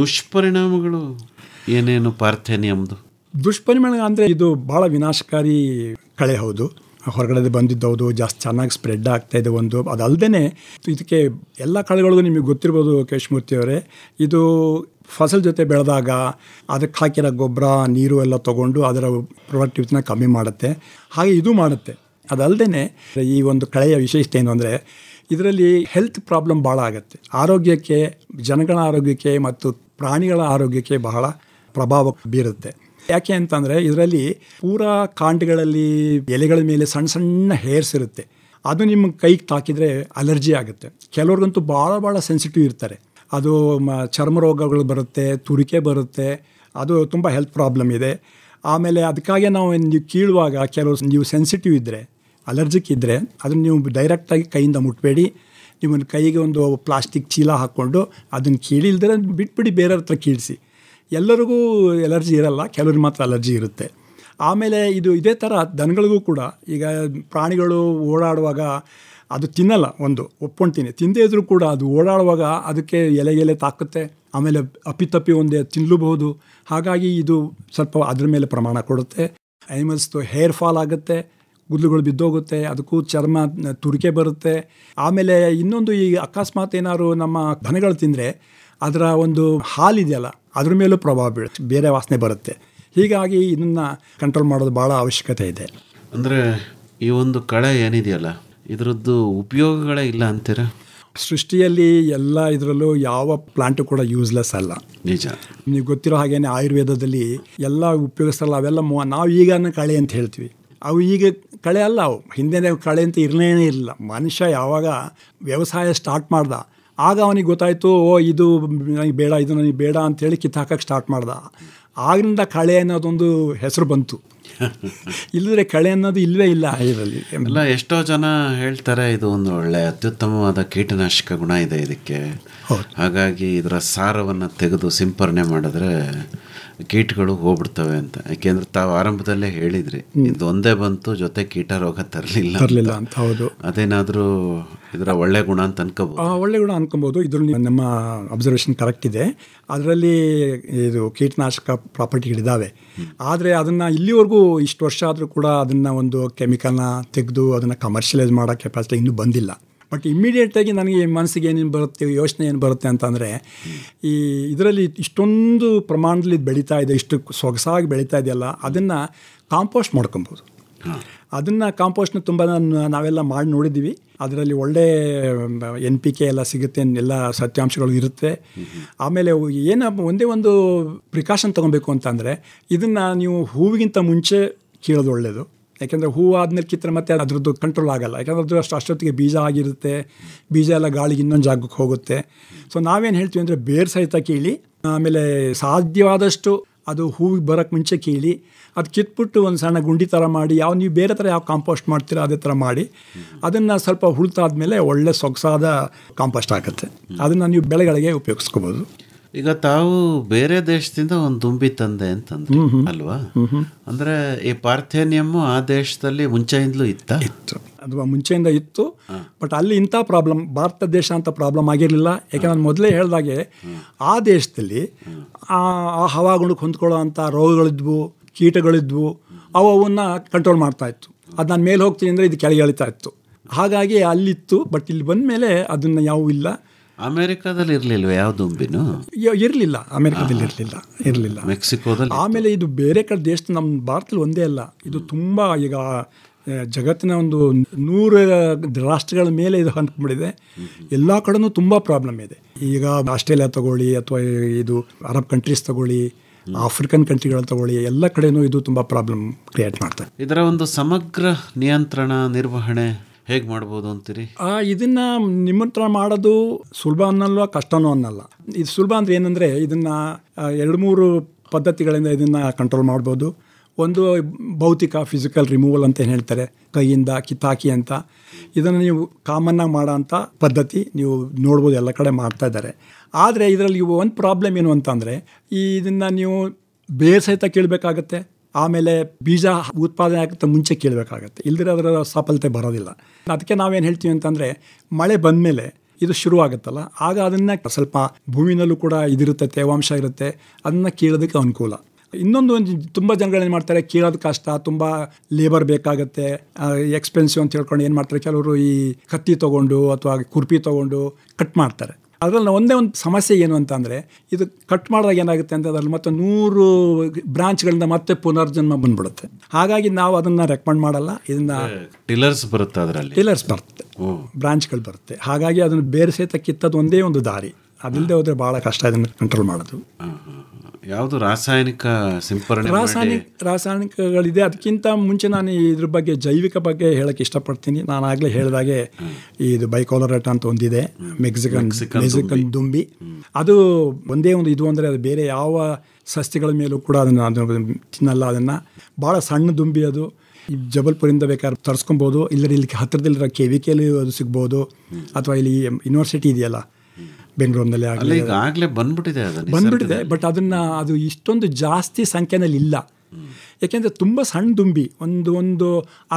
ದುಷ್ಪರಿಣಾಮಗಳು ಏನೇನು ಪಾರ್ಥೇನಿಯಮ್ದು? ದುಷ್ಪರಿಣಾಮ ಅಂದರೆ ಇದು ಭಾಳ ವಿನಾಶಕಾರಿ ಕಳೆ. ಹೌದು, ಹೊರಗಡೆ ಬಂದಿದ್ದೌದು, ಜಾಸ್ತಿ ಚೆನ್ನಾಗಿ ಸ್ಪ್ರೆಡ್ ಆಗ್ತಾಯಿದೆ ಒಂದು. ಅದಲ್ಲದೆ ಇದಕ್ಕೆ ಎಲ್ಲ ಕಳೆಗಳಿಗೂ ನಿಮಗೆ ಗೊತ್ತಿರ್ಬೋದು ಕೇಶಮೂರ್ತಿಯವರೇ, ಇದು ಫಸಲ್ ಜೊತೆ ಬೆಳೆದಾಗ ಅದಕ್ಕೆ ಹಾಕಿರೋ ಗೊಬ್ಬರ ನೀರು ಎಲ್ಲ ತೊಗೊಂಡು ಅದರ ಪ್ರೊಡಕ್ಟಿವಿಟಿನ ಕಮ್ಮಿ ಮಾಡುತ್ತೆ. ಹಾಗೆ ಇದು ಮಾಡುತ್ತೆ. ಅದಲ್ಲದೆ ಈ ಒಂದು ಕಳೆಯ ವಿಶೇಷತೆ ಏನು ಅಂದರೆ ಇದರಲ್ಲಿ ಹೆಲ್ತ್ ಪ್ರಾಬ್ಲಮ್ ಭಾಳ ಆಗುತ್ತೆ. ಆರೋಗ್ಯಕ್ಕೆ, ಜನಗಳ ಆರೋಗ್ಯಕ್ಕೆ ಮತ್ತು ಪ್ರಾಣಿಗಳ ಆರೋಗ್ಯಕ್ಕೆ ಬಹಳ ಪ್ರಭಾವ ಬೀರುತ್ತೆ. ಯಾಕೆ ಅಂತಂದರೆ ಇದರಲ್ಲಿ ಪೂರಾ ಕಾಂಡಗಳಲ್ಲಿ ಎಲೆಗಳ ಮೇಲೆ ಸಣ್ಣ ಸಣ್ಣ ಹೇರ್ಸ್ ಇರುತ್ತೆ. ಅದು ನಿಮ್ಮ ಕೈಗೆ ತಾಕಿದರೆ ಅಲರ್ಜಿ ಆಗುತ್ತೆ. ಕೆಲವ್ರಿಗಂತೂ ಭಾಳ ಸೆನ್ಸಿಟಿವ್ ಇರ್ತಾರೆ. ಅದು ಚರ್ಮ ರೋಗಗಳು ಬರುತ್ತೆ, ತುರಿಕೆ ಬರುತ್ತೆ, ಅದು ತುಂಬ ಹೆಲ್ತ್ ಪ್ರಾಬ್ಲಮ್ ಇದೆ. ಆಮೇಲೆ ಅದಕ್ಕಾಗಿ ನೀವು ಕೀಳುವಾಗ ಕೆಲವು ನೀವು ಸೆನ್ಸಿಟಿವ್ ಇದ್ದರೆ, ಅಲರ್ಜಿಕ್ ಇದ್ದರೆ ಅದನ್ನು ನೀವು ಡೈರೆಕ್ಟಾಗಿ ಕೈಯಿಂದ ಮುಟ್ಟಬೇಡಿ. ನಿಮ್ಮನ್ನು ಕೈಗೆ ಒಂದು ಪ್ಲಾಸ್ಟಿಕ್ ಚೀಲ ಹಾಕ್ಕೊಂಡು ಅದನ್ನು ಕೀಳಿಲ್ದರೆ ಬಿಟ್ಬಿಡಿ, ಬೇರೆಯವ್ರ ಹತ್ರ ಕೀಳಿಸಿ. ಎಲ್ಲರಿಗೂ ಎಲರ್ಜಿ ಇರಲ್ಲ, ಕೆಲವ್ರಿಗೆ ಮಾತ್ರ ಅಲರ್ಜಿ ಇರುತ್ತೆ. ಆಮೇಲೆ ಇದು ಇದೇ ಥರ ದನಗಳಿಗೂ ಕೂಡ, ಈಗ ಪ್ರಾಣಿಗಳು ಓಡಾಡುವಾಗ ಅದು ತಿನ್ನಲ್ಲ, ಒಂದು ಒಪ್ಕೊಳ್ತೀನಿ, ತಿಂದೇ ಇದ್ರೂ ಕೂಡ ಅದು ಓಡಾಡುವಾಗ ಅದಕ್ಕೆ ಎಲೆ ತಾಕುತ್ತೆ, ಆಮೇಲೆ ಅಪ್ಪಿತಪ್ಪಿ ಒಂದೇ ತಿನ್ನಲೂಬಹುದು. ಹಾಗಾಗಿ ಇದು ಸ್ವಲ್ಪ ಅದ್ರ ಮೇಲೆ ಪ್ರಮಾಣ ಕೊಡುತ್ತೆ. ಆ್ಯನಿಮಲ್ಸ್ದು ಹೇರ್ ಫಾಲ್ ಆಗುತ್ತೆ, ಗುದ್ಲುಗಳು ಬಿದ್ದೋಗುತ್ತೆ, ಅದಕ್ಕೂ ಚರ್ಮ ತುರಿಕೆ ಬರುತ್ತೆ. ಆಮೇಲೆ ಇನ್ನೊಂದು, ಈ ಅಕಸ್ಮಾತ್ ಏನಾದ್ರು ನಮ್ಮ ದನಗಳು ತಿಂದರೆ ಅದರ ಒಂದು ಹಾಲಿದೆಯಲ್ಲ ಅದ್ರ ಮೇಲೂ ಪ್ರಭಾವ ಬೀಳುತ್ತೆ, ಬೇರೆ ವಾಸನೆ ಬರುತ್ತೆ. ಹೀಗಾಗಿ ಇದನ್ನು ಕಂಟ್ರೋಲ್ ಮಾಡೋದು ಭಾಳ ಅವಶ್ಯಕತೆ ಇದೆ. ಅಂದರೆ ಈ ಒಂದು ಕಳೆ ಏನಿದೆಯಲ್ಲ ಇದರದ್ದು ಉಪಯೋಗಗಳೇ ಇಲ್ಲ ಅಂತೀರ? ಸೃಷ್ಟಿಯಲ್ಲಿ ಎಲ್ಲ ಇದರಲ್ಲೂ ಯಾವ ಪ್ಲಾಂಟು ಕೂಡ ಯೂಸ್ಲೆಸ್ ಅಲ್ಲ. ನಿಜ. ನೀವು ಗೊತ್ತಿರೋ ಹಾಗೇನೆ ಆಯುರ್ವೇದದಲ್ಲಿ ಎಲ್ಲ ಉಪಯೋಗಿಸಲ್ಲ. ಅವೆಲ್ಲ ನಾವು ಈಗ ಕಳೆ ಅಂತ ಹೇಳ್ತೀವಿ, ಅವು ಈಗ ಕಳೆ ಅಲ್ಲ. ಅವು ಹಿಂದೆ ಕಳೆ ಅಂತ ಇರಲೇ ಇರಲಿಲ್ಲ. ಮನುಷ್ಯ ಯಾವಾಗ ವ್ಯವಸಾಯ ಸ್ಟಾರ್ಟ್ ಮಾಡ್ದ ಆಗ ಅವನಿಗೆ ಗೊತ್ತಾಯಿತು, ಇದು ನನಗೆ ಬೇಡ, ಇದು ನನಗೆ ಬೇಡ ಅಂಥೇಳಿ ಕಿತ್ತಾಕಕ್ಕೆ ಸ್ಟಾರ್ಟ್ ಮಾಡ್ದ. ಆಗಿನಿಂದ ಕಳೆ ಅನ್ನೋದೊಂದು ಹೆಸರು ಬಂತು. ಇಲ್ಲದ್ರೆ ಕಳೆ ಅನ್ನೋದು ಇಲ್ಲವೇ ಇಲ್ಲ ಇದರಲ್ಲಿ. ಎಲ್ಲ ಎಷ್ಟೋ ಜನ ಹೇಳ್ತಾರೆ ಇದು ಒಂದು ಒಳ್ಳೆ ಅತ್ಯುತ್ತಮವಾದ ಕೀಟನಾಶಕ ಗುಣ ಇದೆ ಇದಕ್ಕೆ, ಹಾಗಾಗಿ ಇದರ ಸಾರವನ್ನು ತೆಗೆದು ಸಿಂಪರಣೆ ಮಾಡಿದ್ರೆ ಕೀಟಗಳು ಹೋಗ್ಬಿಡ್ತವೆ ಅಂತ. ಯಾಕೆಂದ್ರೆ ತಾವು ಆರಂಭದಲ್ಲೇ ಹೇಳಿದ್ರಿ ಇದು ಒಂದೇ ಬಂತು, ಜೊತೆ ಕೀಟ ರೋಗ ತರಲಿಲ್ಲ ಅಂತ. ಹೌದು, ಅದೇನಾದರೂ ಇದರ ಒಳ್ಳೆ ಗುಣ ಅಂತ ಅನ್ಕೋಬಹುದು. ಒಳ್ಳೆ ಗುಣ ಅನ್ಕೊಬೋದು. ಇದರಲ್ಲಿ ನಮ್ಮ ಅಬ್ಸರ್ವೇಷನ್ ಕರೆಕ್ಟ್ ಇದೆ. ಅದರಲ್ಲಿ ಇದು ಕೀಟನಾಶಕ ಪ್ರಾಪರ್ಟಿಗಳಿದ್ದಾವೆ. ಆದರೆ ಅದನ್ನು ಇಲ್ಲಿವರೆಗೂ ಇಷ್ಟು ವರ್ಷ ಆದರೂ ಕೂಡ ಅದನ್ನು ಒಂದು ಕೆಮಿಕಲ್ನ ತೆಗೆದು ಅದನ್ನು ಕಮರ್ಷಿಯಲೈಸ್ ಮಾಡೋ ಕೆಪಾಸಿಟಿ ಇನ್ನೂ ಬಂದಿಲ್ಲ. ಬಟ್ ಇಮ್ಮಿಡಿಯೇಟಾಗಿ ನನಗೆ ಮನಸ್ಸಿಗೆ ಏನೇನು ಬರುತ್ತೆ, ಯೋಚನೆ ಏನು ಬರುತ್ತೆ ಅಂತಂದರೆ, ಈ ಇದರಲ್ಲಿ ಇಷ್ಟೊಂದು ಪ್ರಮಾಣದಲ್ಲಿ ಬೆಳೀತಾ ಇದೆ, ಇಷ್ಟು ಸೊಗಸಾಗಿ ಬೆಳೀತಾ ಇದೆಯಲ್ಲ, ಅದನ್ನು ಕಾಂಪೋಸ್ಟ್ ಮಾಡ್ಕೊಬೋದು. ಅದನ್ನು ಕಾಂಪೋಸ್ಟ್ನ ತುಂಬ ನಾವೆಲ್ಲ ಮಾಡಿ ನೋಡಿದ್ದೀವಿ. ಅದರಲ್ಲಿ ಒಳ್ಳೆ NPK ಎಲ್ಲ ಸಿಗುತ್ತೆ, ಎಲ್ಲ ಸತ್ಯಾಂಶಗಳು ಇರುತ್ತೆ. ಆಮೇಲೆ ಒಂದೇ ಒಂದು ಪ್ರಿಕಾಷನ್ ತೊಗೊಬೇಕು ಅಂತಂದರೆ ಇದನ್ನು ನೀವು ಹೂವಿಗಿಂತ ಮುಂಚೆ ಕೀಳೋದು ಒಳ್ಳೆಯದು. ಯಾಕೆಂದರೆ ಹೂವು ಆದಮೇಲೆ ಕಿತ್ತರೆ ಮತ್ತೆ ಅದರದ್ದು ಕಂಟ್ರೋಲ್ ಆಗೋಲ್ಲ. ಯಾಕೆಂದರೆ ಅದು ಅಷ್ಟೊತ್ತಿಗೆ ಬೀಜ ಆಗಿರುತ್ತೆ, ಬೀಜ ಎಲ್ಲ ಗಾಳಿಗೆ ಇನ್ನೊಂದು ಜಾಗಕ್ಕೆ ಹೋಗುತ್ತೆ. ಸೊ ನಾವೇನು ಹೇಳ್ತೀವಿ ಅಂದರೆ ಬೇರು ಸಹಿತ ಕೀಳಿ, ಆಮೇಲೆ ಸಾಧ್ಯವಾದಷ್ಟು ಅದು ಹೂವಿಗೆ ಬರೋಕ್ಕೆ ಮುಂಚೆ ಕೀಳಿ ಅದು ಕಿತ್ಬಿಟ್ಟು ಒಂದು ಸಣ್ಣ ಗುಂಡಿ ಥರ ಮಾಡಿ ನೀವು ಬೇರೆ ಥರ ಯಾವ ಕಾಂಪೋಸ್ಟ್ ಮಾಡ್ತೀರೋ ಅದೇ ಥರ ಮಾಡಿ ಅದನ್ನು ಸ್ವಲ್ಪ ಹುಳ್ತಾದ್ಮೇಲೆ ಒಳ್ಳೆ ಸೊಗಸಾದ ಕಾಂಪೋಸ್ಟ್ ಆಗುತ್ತೆ. ಅದನ್ನು ನೀವು ಬೆಳೆಗಳಿಗೆ ಉಪಯೋಗಿಸ್ಕೋಬೋದು. ಈಗ ತಾವು ಬೇರೆ ದೇಶದಿಂದ ಒಂದು ದುಂಬಿ ತಂದೆ ಅಂತಂದ್ರೆ ಅಲ್ವಾ? ಅಂದ್ರೆ ಈ ಪಾರ್ಥೇನಿಯಮ್ಮು ಆ ದೇಶದಲ್ಲಿ ಮುಂಚೆಯಿಂದಲೂ ಇತ್ತು. ಅದು ಮುಂಚೆಯಿಂದ ಇತ್ತು. ಬಟ್ ಅಲ್ಲಿ ಇಂಥ ಪ್ರಾಬ್ಲಮ್ ಭಾರತ ದೇಶ ಅಂತ ಪ್ರಾಬ್ಲಮ್ ಆಗಿರಲಿಲ್ಲ. ಯಾಕೆಂದ್ರೆ ಮೊದಲೇ ಹೇಳಿದಾಗೆ ಆ ದೇಶದಲ್ಲಿ ಆ ಹವಾಗುಣಕ್ಕೆ ಹೊಂದ್ಕೊಳ್ಳೋ ಅಂಥ ರೋಗಗಳಿದ್ವು, ಕೀಟಗಳಿದ್ವು, ಅವನ್ನ ಕಂಟ್ರೋಲ್ ಮಾಡ್ತಾ ಇತ್ತು. ಅದು ನಾನು ಮೇಲೆ ಹೋಗ್ತೀನಿ ಅಂದರೆ ಇದು ಕೆಳಗೆ ಎಳಿತಾ ಇತ್ತು. ಹಾಗಾಗಿ ಅಲ್ಲಿತ್ತು. ಬಟ್ ಇಲ್ಲಿ ಬಂದ ಮೇಲೆ ಅದನ್ನು ಯಾವೂ ಇಲ್ಲ. ಅಮೆರಿಕಾದಲ್ಲಿ ಇರಲಿಲ್ವ ಯಾವ ದುಂಬಿನೂ? ಇರಲಿಲ್ಲ, ಅಮೆರಿಕಾದಲ್ಲಿ ಇರಲಿಲ್ಲ. ಮೆಕ್ಸಿಕೋದಲ್ಲಿ. ಆಮೇಲೆ ಇದು ಬೇರೆ ಕಡೆ ದೇಶ, ನಮ್ಮ ಭಾರತದಲ್ಲಿ ಒಂದೇ ಅಲ್ಲ, ಇದು ತುಂಬ ಈಗ ಜಗತ್ತಿನ ಒಂದು 100 ರಾಷ್ಟ್ರಗಳ ಮೇಲೆ ಇದು ಹಂಚ್ಕೊಂಡಿದೆ. ಎಲ್ಲ ಕಡೆನೂ ತುಂಬ ಪ್ರಾಬ್ಲಮ್ ಇದೆ. ಈಗ ಆಸ್ಟ್ರೇಲಿಯಾ ತಗೊಳ್ಳಿ ಅಥವಾ ಇದು ಅರಬ್ ಕಂಟ್ರೀಸ್ ತಗೊಳ್ಳಿ, ಆಫ್ರಿಕನ್ ಕಂಟ್ರಿಗಳು ತಗೊಳ್ಳಿ, ಎಲ್ಲ ಕಡೆನೂ ಇದು ತುಂಬ ಪ್ರಾಬ್ಲಮ್ ಕ್ರಿಯೇಟ್ ಮಾಡ್ತಾರೆ. ಇದರ ಒಂದು ಸಮಗ್ರ ನಿಯಂತ್ರಣ ನಿರ್ವಹಣೆ ಹೇಗೆ ಮಾಡ್ಬೋದು ಅಂತೀರಿ? ಇದನ್ನು ನಿಮಂತ್ರಣ ಮಾಡೋದು ಸುಲಭ ಅನ್ನಲ್ಲ, ಕಷ್ಟನೂ ಅನ್ನಲ್ಲ. ಇದು ಸುಲಭ ಅಂದರೆ ಏನಂದರೆ ಇದನ್ನು 2-3 ಪದ್ಧತಿಗಳಿಂದ ಇದನ್ನು ಕಂಟ್ರೋಲ್ ಮಾಡ್ಬೋದು. ಒಂದು ಭೌತಿಕ ಫಿಸಿಕಲ್ ರಿಮೂವಲ್ ಅಂತ ಏನು ಹೇಳ್ತಾರೆ, ಕೈಯಿಂದ ಕಿತ್ತಾಕಿ ಅಂತ. ಇದನ್ನು ನೀವು ಕಾಮನ್ನಾಗಿ ಮಾಡೋ ಅಂಥ ಪದ್ಧತಿ ನೀವು ನೋಡ್ಬೋದು, ಎಲ್ಲ ಕಡೆ ಮಾಡ್ತಾ ಇದ್ದಾರೆ. ಆದರೆ ಇದರಲ್ಲಿ ಒಂದು ಪ್ರಾಬ್ಲಮ್ ಏನು ಅಂತಂದರೆ ಇದನ್ನು ನೀವು ಬೇರೆ ಸಹಿತ ಕೀಳಬೇಕಾಗತ್ತೆ. ಆಮೇಲೆ ಬೀಜ ಉತ್ಪಾದನೆ ಆಗುತ್ತೆ ಮುಂಚೆ ಕೀಳಬೇಕಾಗತ್ತೆ, ಇಲ್ದಿರ ಅದರ ಸಫಲತೆ ಬರೋದಿಲ್ಲ. ಅದಕ್ಕೆ ನಾವೇನು ಹೇಳ್ತೀವಿ ಅಂತಂದರೆ ಮಳೆ ಬಂದಮೇಲೆ ಇದು ಶುರುವಾಗುತ್ತಲ್ಲ, ಆಗ ಅದನ್ನು ಸ್ವಲ್ಪ ಭೂಮಿನಲ್ಲೂ ಕೂಡ ಇದಿರುತ್ತೆ, ತೇವಾಂಶ ಇರುತ್ತೆ, ಅದನ್ನು ಕೀಳೋದಕ್ಕೆ ಅನುಕೂಲ. ಇನ್ನೊಂದು ತುಂಬ ಜನಗಳೇನು ಮಾಡ್ತಾರೆ, ಕೀಳೋದು ಕಷ್ಟ, ತುಂಬ ಲೇಬರ್ ಬೇಕಾಗುತ್ತೆ, ಎಕ್ಸ್ಪೆನ್ಸಿವ್ ಅಂತ ಹೇಳ್ಕೊಂಡು ಏನು ಮಾಡ್ತಾರೆ, ಕೆಲವರು ಈ ಕತ್ತಿ ತೊಗೊಂಡು ಅಥವಾ ಕುರ್ಪಿ ತೊಗೊಂಡು ಕಟ್ ಮಾಡ್ತಾರೆ. ಅದರಲ್ಲಿ ಒಂದೇ ಒಂದು ಸಮಸ್ಯೆ ಏನು ಅಂತಂದರೆ ಇದು ಕಟ್ ಮಾಡಿದಾಗ ಏನಾಗುತ್ತೆ ಅಂತ ಅದರಲ್ಲಿ ಮತ್ತೆ 100 ಬ್ರಾಂಚ್ಗಳಿಂದ ಮತ್ತೆ ಪುನರ್ಜನ್ಮ ಬಂದ್ಬಿಡುತ್ತೆ. ಹಾಗಾಗಿ ನಾವು ಅದನ್ನು ರೆಕಮೆಂಡ್ ಮಾಡಲ್ಲ. ಇದನ್ನು ಟಿಲ್ಲರ್ಸ್ ಬರುತ್ತೆ, ಅದರಲ್ಲಿ ಟಿಲ್ಲರ್ಸ್ ಬರುತ್ತೆ, ಬ್ರಾಂಚ್ಗಳು ಬರುತ್ತೆ. ಹಾಗಾಗಿ ಅದನ್ನು ಬೇರೆ ಸಹಿತ ಕಿತ್ತೋದು ಒಂದೇ ಒಂದು ದಾರಿ. ಅದಿಲ್ಲದೆ ಹೋದರೆ ಭಾಳ ಕಷ್ಟ ಇದನ್ನು ಕಂಟ್ರೋಲ್ ಮಾಡೋದು. ಯಾವುದು ರಾಸಾಯನಿಕ ಸಿಂಪರಣೆ? ರಾಸಾಯನಿಕಗಳಿದೆ. ಅದಕ್ಕಿಂತ ಮುಂಚೆ ನಾನು ಇದ್ರ ಬಗ್ಗೆ ಜೈವಿಕ ಬಗ್ಗೆ ಹೇಳಕ್ಕೆ ಇಷ್ಟಪಡ್ತೀನಿ. ನಾನು ಆಗಲೇ ಹೇಳಿದಾಗೆ ಇದು ಬೈಕೋಲರೇಟ್ ಅಂತ ಒಂದಿದೆ, ಮೆಕ್ಸಿಕನ್ ದುಂಬಿ. ಅದು ಒಂದೇ ಒಂದು ಇದು ಅಂದರೆ ಅದು ಬೇರೆ ಯಾವ ಸಸ್ಯಗಳ ಮೇಲೂ ಕೂಡ ಅದನ್ನು ತಿನ್ನಲ್ಲ. ಅದನ್ನು ಭಾಳ ಸಣ್ಣ ದುಂಬಿ ಅದು. ಈ ಜಬಲ್ಪುರಿಂದ ಬೇಕಾದ್ರೆ ತರಿಸ್ಕೊಬೋದು, ಇಲ್ಲದ್ರೆ ಇಲ್ಲಿ ಹತ್ತಿರದಲ್ಲಿರೋ KVKಲಿ ಅದು ಸಿಗ್ಬೋದು, ಅಥವಾ ಇಲ್ಲಿ ಯೂನಿವರ್ಸಿಟಿ ಇದೆಯಲ್ಲ ಬೆಂಗಳೂರಿನಲ್ಲಿ ಆಗಲೇ ಬಂದ್ಬಿಟ್ಟಿದೆ. ಬಟ್ ಅದು ಇಷ್ಟೊಂದು ಜಾಸ್ತಿ ಸಂಖ್ಯೆನಲ್ಲಿ ಇಲ್ಲ. ಯಾಕೆಂದರೆ ತುಂಬ ಸಣ್ಣ ದುಂಬಿ, ಒಂದು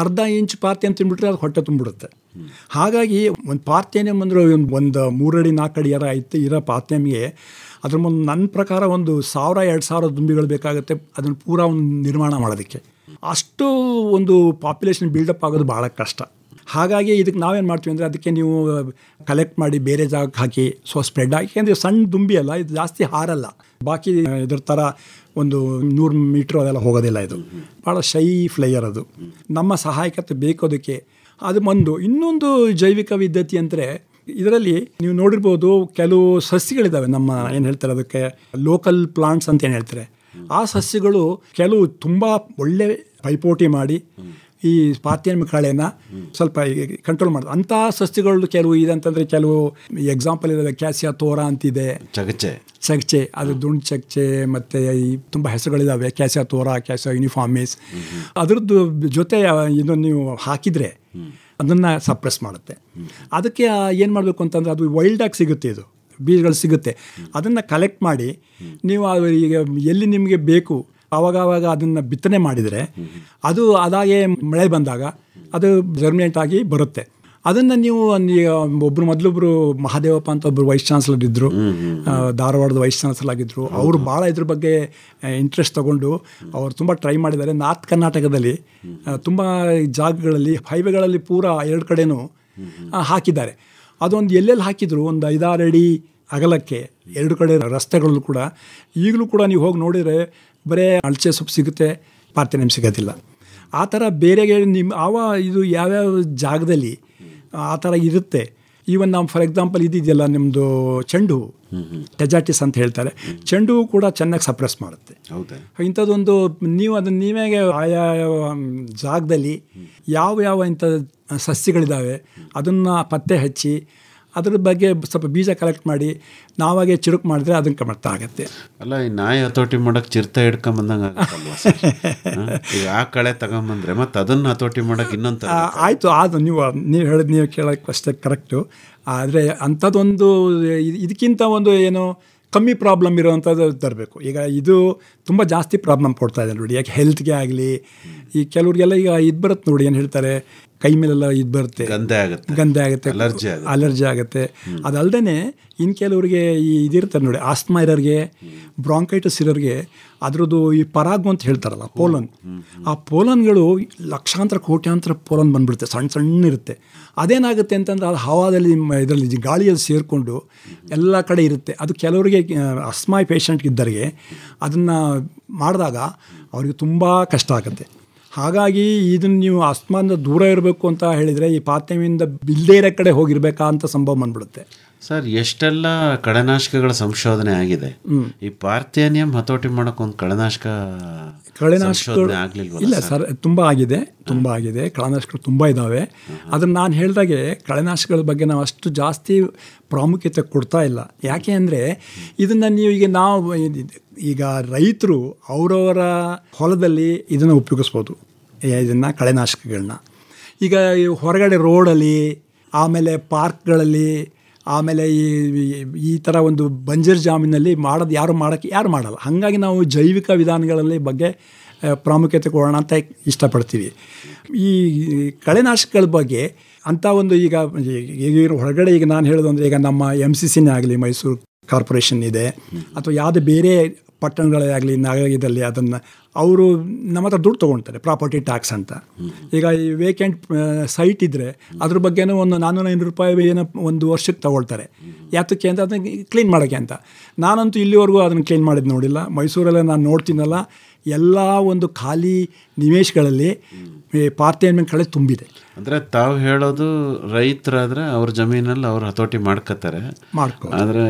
ಅರ್ಧ ಇಂಚ್ ಪಾರ್ಥೇನಿಯಂ ತಿಂದ್ಬಿಟ್ರೆ ಅದು ಹೊಟ್ಟೆ ತುಂಬಿಡುತ್ತೆ. ಹಾಗಾಗಿ ಒಂದು ಪಾರ್ಥೇನಿಯಂ ಅಂದರೆ ಒಂದು 3 ಅಡಿ 4 ಅಡಿ ಇರೋ ಪಾರ್ಥೇನಿಯಂಗೆ ಅದ್ರ ಮುಂದೆ ನನ್ನ ಪ್ರಕಾರ 1000-2000 ದುಂಬಿಗಳು ಬೇಕಾಗುತ್ತೆ ಅದನ್ನು ಪೂರಾ ಒಂದು ನಿರ್ಮಾಣ ಮಾಡೋದಕ್ಕೆ. ಅಷ್ಟು ಒಂದು ಪಾಪ್ಯುಲೇಷನ್ ಬಿಲ್ಡಪ್ ಆಗೋದು ಭಾಳ ಕಷ್ಟ. ಹಾಗಾಗಿ ಇದಕ್ಕೆ ನಾವೇನು ಮಾಡ್ತೀವಿ ಅಂದರೆ ಅದಕ್ಕೆ ನೀವು ಕಲೆಕ್ಟ್ ಮಾಡಿ ಬೇರೆ ಜಾಗಕ್ಕೆ ಹಾಕಿ ಸ್ಪ್ರೆಡ್ ಆಗಿ, ಯಾಕೆಂದರೆ ಸಣ್ಣ ದುಂಬಿ ಅಲ್ಲ, ಇದು ಜಾಸ್ತಿ ಹಾರಲ್ಲ. ಬಾಕಿ ಇದ್ರ ಥರ ಒಂದು 100 ಮೀಟ್ರ್ ಅದೆಲ್ಲ ಹೋಗೋದಿಲ್ಲ. ಇದು ಭಾಳ ಶೈ ಫ್ಲೈಯರ್. ಅದು ನಮ್ಮ ಸಹಾಯಕತೆ ಬೇಕೋದಕ್ಕೆ. ಅದು ಇನ್ನೊಂದು ಜೈವಿಕ ವಿದ್ಯುತ್ ಅಂದರೆ ಇದರಲ್ಲಿ ನೀವು ನೋಡಿರ್ಬೋದು, ಕೆಲವು ಸಸ್ಯಗಳಿದ್ದಾವೆ ನಮ್ಮ ಏನು ಹೇಳ್ತಾರೆ ಅದಕ್ಕೆ ಲೋಕಲ್ ಪ್ಲಾಂಟ್ಸ್ ಅಂತ ಏನು ಹೇಳ್ತಾರೆ. ಆ ಸಸ್ಯಗಳು ಕೆಲವು ತುಂಬ ಒಳ್ಳೆ ಪೈಪೋಟಿ ಮಾಡಿ ಈ ಪಾರ್ಥೇನಿಯಂ ಕಳೆನ ಸ್ವಲ್ಪ ಕಂಟ್ರೋಲ್ ಮಾಡೋದು. ಅಂಥ ಸಸ್ಯಗಳು ಕೆಲವು ಇದೆ ಅಂತಂದರೆ, ಕೆಲವು ಎಕ್ಸಾಂಪಲ್ ಇದ್ದಾವೆ. ಕ್ಯಾಸಿಯಾ ತೋರಾ ಅಂತಿದೆ, ಚಗಚೆ, ಅದು ದುಂಡು ಚಗಚೆ, ಮತ್ತು ತುಂಬ ಹೆಸರುಗಳಿದ್ದಾವೆ. Cassia Tora, cassia ಯೂನಿಫಾರ್ಮಿಸ್. ಅದರದ್ದು ಜೊತೆ ಇದನ್ನು ನೀವು ಹಾಕಿದರೆ ಅದನ್ನು ಸಪ್ರೆಸ್ ಮಾಡುತ್ತೆ. ಅದಕ್ಕೆ ಏನು ಮಾಡಬೇಕು ಅಂತಂದರೆ ಅದು ವೈಲ್ಡಾಗಿ ಸಿಗುತ್ತೆ, ಇದು ಬೀಜಗಳು ಸಿಗುತ್ತೆ. ಅದನ್ನು ಕಲೆಕ್ಟ್ ಮಾಡಿ ನೀವು ಈಗ ಎಲ್ಲಿ ನಿಮಗೆ ಬೇಕು ಆವಾಗ ಅದನ್ನು ಬಿತ್ತನೆ ಮಾಡಿದರೆ ಅದು ಅದಾಗೆ ಮಳೆ ಬಂದಾಗ ಅದು ಜರ್ಮಿನೇಟ್ ಆಗಿ ಬರುತ್ತೆ. ಅದನ್ನು ನೀವು ಮೊದಲೊಬ್ಬರು ಮಹಾದೇವಪ್ಪ ಅಂತ ಒಬ್ಬರು ವೈಸ್ ಚಾನ್ಸಲರ್ ಇದ್ದರು, ಧಾರವಾಡದ ವೈಸ್ ಚಾನ್ಸಲರ್ ಆಗಿದ್ದರು. ಅವರು ಭಾಳ ಇದ್ರ ಬಗ್ಗೆ ಇಂಟ್ರೆಸ್ಟ್ ತೊಗೊಂಡು ಅವರು ತುಂಬ ಟ್ರೈ ಮಾಡಿದ್ದಾರೆ. ನಾರ್ತ್ ಕರ್ನಾಟಕದಲ್ಲಿ ತುಂಬ ಜಾಗಗಳಲ್ಲಿ ಹೈವೇಗಳಲ್ಲಿ ಪೂರ 2 ಕಡೆನೂ ಹಾಕಿದ್ದಾರೆ. ಅದೊಂದು ಎಲ್ಲೆಲ್ಲಿ ಹಾಕಿದ್ರು ಒಂದು 5-6 ಅಡಿ ಅಗಲಕ್ಕೆ 2 ಕಡೆ ರಸ್ತೆಗಳಲ್ಲೂ ಕೂಡ ಈಗಲೂ ಕೂಡ ನೀವು ಹೋಗಿ ನೋಡಿದರೆ ಬರೀ ಅಳಚೆ ಸೊಪ್ಪು ಸಿಗುತ್ತೆ, ಪಾರ್ಥೇನಿಯಂ ಸಿಗೋದಿಲ್ಲ. ಆ ಥರ ಬೇರೆಗೆ ಇದು ಯಾವ್ಯಾವ ಜಾಗದಲ್ಲಿ ಆ ಥರ ಇರುತ್ತೆ. ಈವನ್ ನಾವು ಫಾರ್ ಎಕ್ಸಾಂಪಲ್ ಇದೆಯಲ್ಲ ನಿಮ್ಮದು ಚೆಂಡು ಟೆಜಾಟಿಸ್ ಅಂತ ಹೇಳ್ತಾರೆ, ಚೆಂಡು ಕೂಡ ಚೆನ್ನಾಗಿ ಸಪ್ರೆಸ್ ಮಾಡುತ್ತೆ. ಇಂಥದ್ದೊಂದು ನೀವೇ ಆಯಾ ಜಾಗದಲ್ಲಿ ಯಾವ ಇಂಥ ಸಸ್ಯಗಳಿದ್ದಾವೆ ಅದನ್ನು ಪತ್ತೆ ಹಚ್ಚಿ ಅದ್ರ ಬಗ್ಗೆ ಸ್ವಲ್ಪ ಬೀಜ ಕಲೆಕ್ಟ್ ಮಾಡಿ ನಾವಾಗೆ ಚಿರುಕು ಮಾಡಿದ್ರೆ ಅದನ್ನು ಕಮರ್ತ ಆಗುತ್ತೆ. ಅಲ್ಲ, ಈ ನಾಯಿ ಹತೋಟಿ ಮಾಡೋಕ್ಕೆ ಚಿರತೆ ಹಿಡ್ಕೊಂಬಂದಂಗೆ ಆಗುತ್ತಲ್ವ? ಈಗ ಆ ಕಳೆ ತಗೊಂಬಂದ್ರೆ ಮತ್ತೆ ಅದನ್ನು ಹತೋಟಿ ಮಾಡೋಕ್ಕೆ ಇನ್ನೊಂದು ಆಯಿತು. ಅದು ನೀವು ಹೇಳಿದ್ ನೀವು ಕೇಳೋಕ್ಕೆ ಅಷ್ಟೇ ಕರೆಕ್ಟು. ಆದರೆ ಅಂಥದ್ದೊಂದು ಇದಕ್ಕಿಂತ ಒಂದು ಏನು ಕಮ್ಮಿ ಪ್ರಾಬ್ಲಮ್ ಇರೋವಂಥದ್ದು ತರಬೇಕು. ಈಗ ಇದು ತುಂಬ ಜಾಸ್ತಿ ಪ್ರಾಬ್ಲಮ್ ಕೊಡ್ತಾ ಇದೆ ನೋಡಿ, ಯಾಕೆ ಹೆಲ್ತ್ಗೆ ಆಗಲಿ. ಈ ಕೆಲವ್ರಿಗೆಲ್ಲ ಈಗ ಇದು ಬರುತ್ತೆ ನೋಡಿ, ಏನು ಹೇಳ್ತಾರೆ, ಕೈ ಮೇಲೆಲ್ಲ ಇದು ಬರುತ್ತೆ, ಗಂಧೆ ಆಗುತ್ತೆ, ಅಲರ್ಜಿ ಆಗುತ್ತೆ. ಅದಲ್ಲದೆ ಇನ್ನು ಕೆಲವರಿಗೆ ಇದಿರ್ತಾರೆ ನೋಡಿ, ಆಸ್ತಮಾ ಇರೋರಿಗೆ, ಬ್ರಾಂಕೈಟಿಸ್ ಇರೋರಿಗೆ ಅದರದ್ದು ಈ ಪರಾಗು ಅಂತ ಹೇಳ್ತಾರಲ್ಲ, ಪೋಲನ್, ಆ ಪೋಲನ್ಗಳು ಲಕ್ಷಾಂತರ ಕೋಟ್ಯಾಂತರ ಪೋಲನ್ ಬಂದ್ಬಿಡುತ್ತೆ, ಸಣ್ಣ ಇರುತ್ತೆ. ಅದೇನಾಗುತ್ತೆ ಅಂತಂದ್ರೆ ಅದು ಹವಾದಲ್ಲಿ ಇದರಲ್ಲಿ ಗಾಳಿಯಲ್ಲಿ ಸೇರಿಕೊಂಡು ಎಲ್ಲ ಕಡೆ ಇರುತ್ತೆ. ಅದು ಕೆಲವರಿಗೆ ಆಸ್ತಮಾ ಪೇಷಂಟ್ಗಿದ್ದರಿಗೆ ಅದನ್ನು ಮಾಡಿದಾಗ ಅವ್ರಿಗೆ ತುಂಬ ಕಷ್ಟ ಆಗುತ್ತೆ. ಹಾಗಾಗಿ ಇದನ್ನು ನೀವು ಆಸ್ತಮಾದಿಂದ ದೂರ ಇರಬೇಕು ಅಂತ ಹೇಳಿದರೆ ಈ ಪಾರ್ಥೇನಿಯಂನಿಂದ ಇಲ್ಲದೇ ಇರೋ ಕಡೆ ಹೋಗಿರ್ಬೇಕಾ ಅಂತ ಸಂಭವ ಬಂದ್ಬಿಡುತ್ತೆ. ಸರ್, ಎಷ್ಟೆಲ್ಲ ಕಳೆನಾಶಕಗಳ ಸಂಶೋಧನೆ ಆಗಿದೆ, ಈ ಪಾರ್ಥೇನಿಯಂ ಹತೋಟಿ ಮಾಡೋಕೆ ಒಂದು ಕಳೆನಾಶಕ ಆಗಲಿಲ್ವ? ಇಲ್ಲ ಸರ್, ತುಂಬ ಆಗಿದೆ. ಕಳೆನಾಶಕಗಳು ತುಂಬ ಇದ್ದಾವೆ. ಅದನ್ನು ನಾನು ಹೇಳಿದಾಗೆ ಕಳೆನಾಶಕಗಳ ಬಗ್ಗೆ ನಾವು ಅಷ್ಟು ಜಾಸ್ತಿ ಪ್ರಾಮುಖ್ಯತೆ ಕೊಡ್ತಾ ಇಲ್ಲ. ಯಾಕೆ ಅಂದರೆ ಇದನ್ನು ನೀವು ಈಗ ರೈತರು ಅವರವರ ಹೊಲದಲ್ಲಿ ಇದನ್ನು ಉಪಯೋಗಿಸ್ಬೋದು, ಇದನ್ನು ಕಳೆನಾಶಕಗಳನ್ನ. ಈಗ ಹೊರಗಡೆ ರೋಡಲ್ಲಿ, ಆಮೇಲೆ ಪಾರ್ಕ್ಗಳಲ್ಲಿ, ಆಮೇಲೆ ಈ ಥರ ಒಂದು ಬಂಜರ್ ಜಾಮೀನಲ್ಲಿ ಯಾರು ಮಾಡಲ್ಲ. ಹಾಗಾಗಿ ನಾವು ಜೈವಿಕ ವಿಧಾನಗಳಲ್ಲಿ ಬಗ್ಗೆ ಪ್ರಾಮುಖ್ಯತೆ ಕೊಡೋಣ ಅಂತ ಇಷ್ಟಪಡ್ತೀವಿ. ಈ ಕಳೆನಾಶಕಗಳ ಬಗ್ಗೆ ಅಂಥ ಒಂದು ಈಗ ಹೊರಗಡೆ ಈಗ ನಾನು ಹೇಳೋದಂದರೆ, ಈಗ ನಮ್ಮ MCCನೇ ಆಗಲಿ, ಮೈಸೂರು ಕಾರ್ಪೊರೇಷನ್ ಇದೆ, ಅಥವಾ ಯಾವುದೇ ಬೇರೆ ಪಟ್ಟಣಗಳೇ ಆಗಲಿ, ನಗರದಲ್ಲಿ ಅದನ್ನು ಅವರು ನಮ್ಮ ಹತ್ರ ದುಡ್ಡು ತೊಗೊಳ್ತಾರೆ, ಪ್ರಾಪರ್ಟಿ ಟ್ಯಾಕ್ಸ್ ಅಂತ. ಈಗ ಈ ವೇಕೆಂಟ್ ಸೈಟ್ ಇದ್ದರೆ ಅದ್ರ ಬಗ್ಗೆನೂ ಒಂದು 400-500 ರೂಪಾಯಿ ಏನೋ ಒಂದು ವರ್ಷಕ್ಕೆ ತೊಗೊಳ್ತಾರೆ. ಯಾತಕ್ಕೆ ಅಂತ ಅದನ್ನು ಕ್ಲೀನ್ ಮಾಡೋಕ್ಕೆ ಅಂತ. ನಾನಂತೂ ಇಲ್ಲಿವರೆಗೂ ಅದನ್ನು ಕ್ಲೀನ್ ಮಾಡಿದ್ದು ನೋಡಿಲ್ಲ. ಮೈಸೂರಲ್ಲೇ ನಾನು ನೋಡ್ತೀನಲ್ಲ, ಎಲ್ಲ ಒಂದು ಖಾಲಿ ನಿವೇಶಗಳಲ್ಲಿ ಪಾರ್ಥೇನಿಯಂ ಕಳೆ ತುಂಬಿದೆ. ಅಂದರೆ ತಾವು ಹೇಳೋದು ರೈತರಾದರೆ ಅವ್ರ ಜಮೀನಲ್ಲಿ ಅವ್ರು ಹತೋಟಿ ಮಾಡ್ಕೋತಾರೆ, ಆದರೆ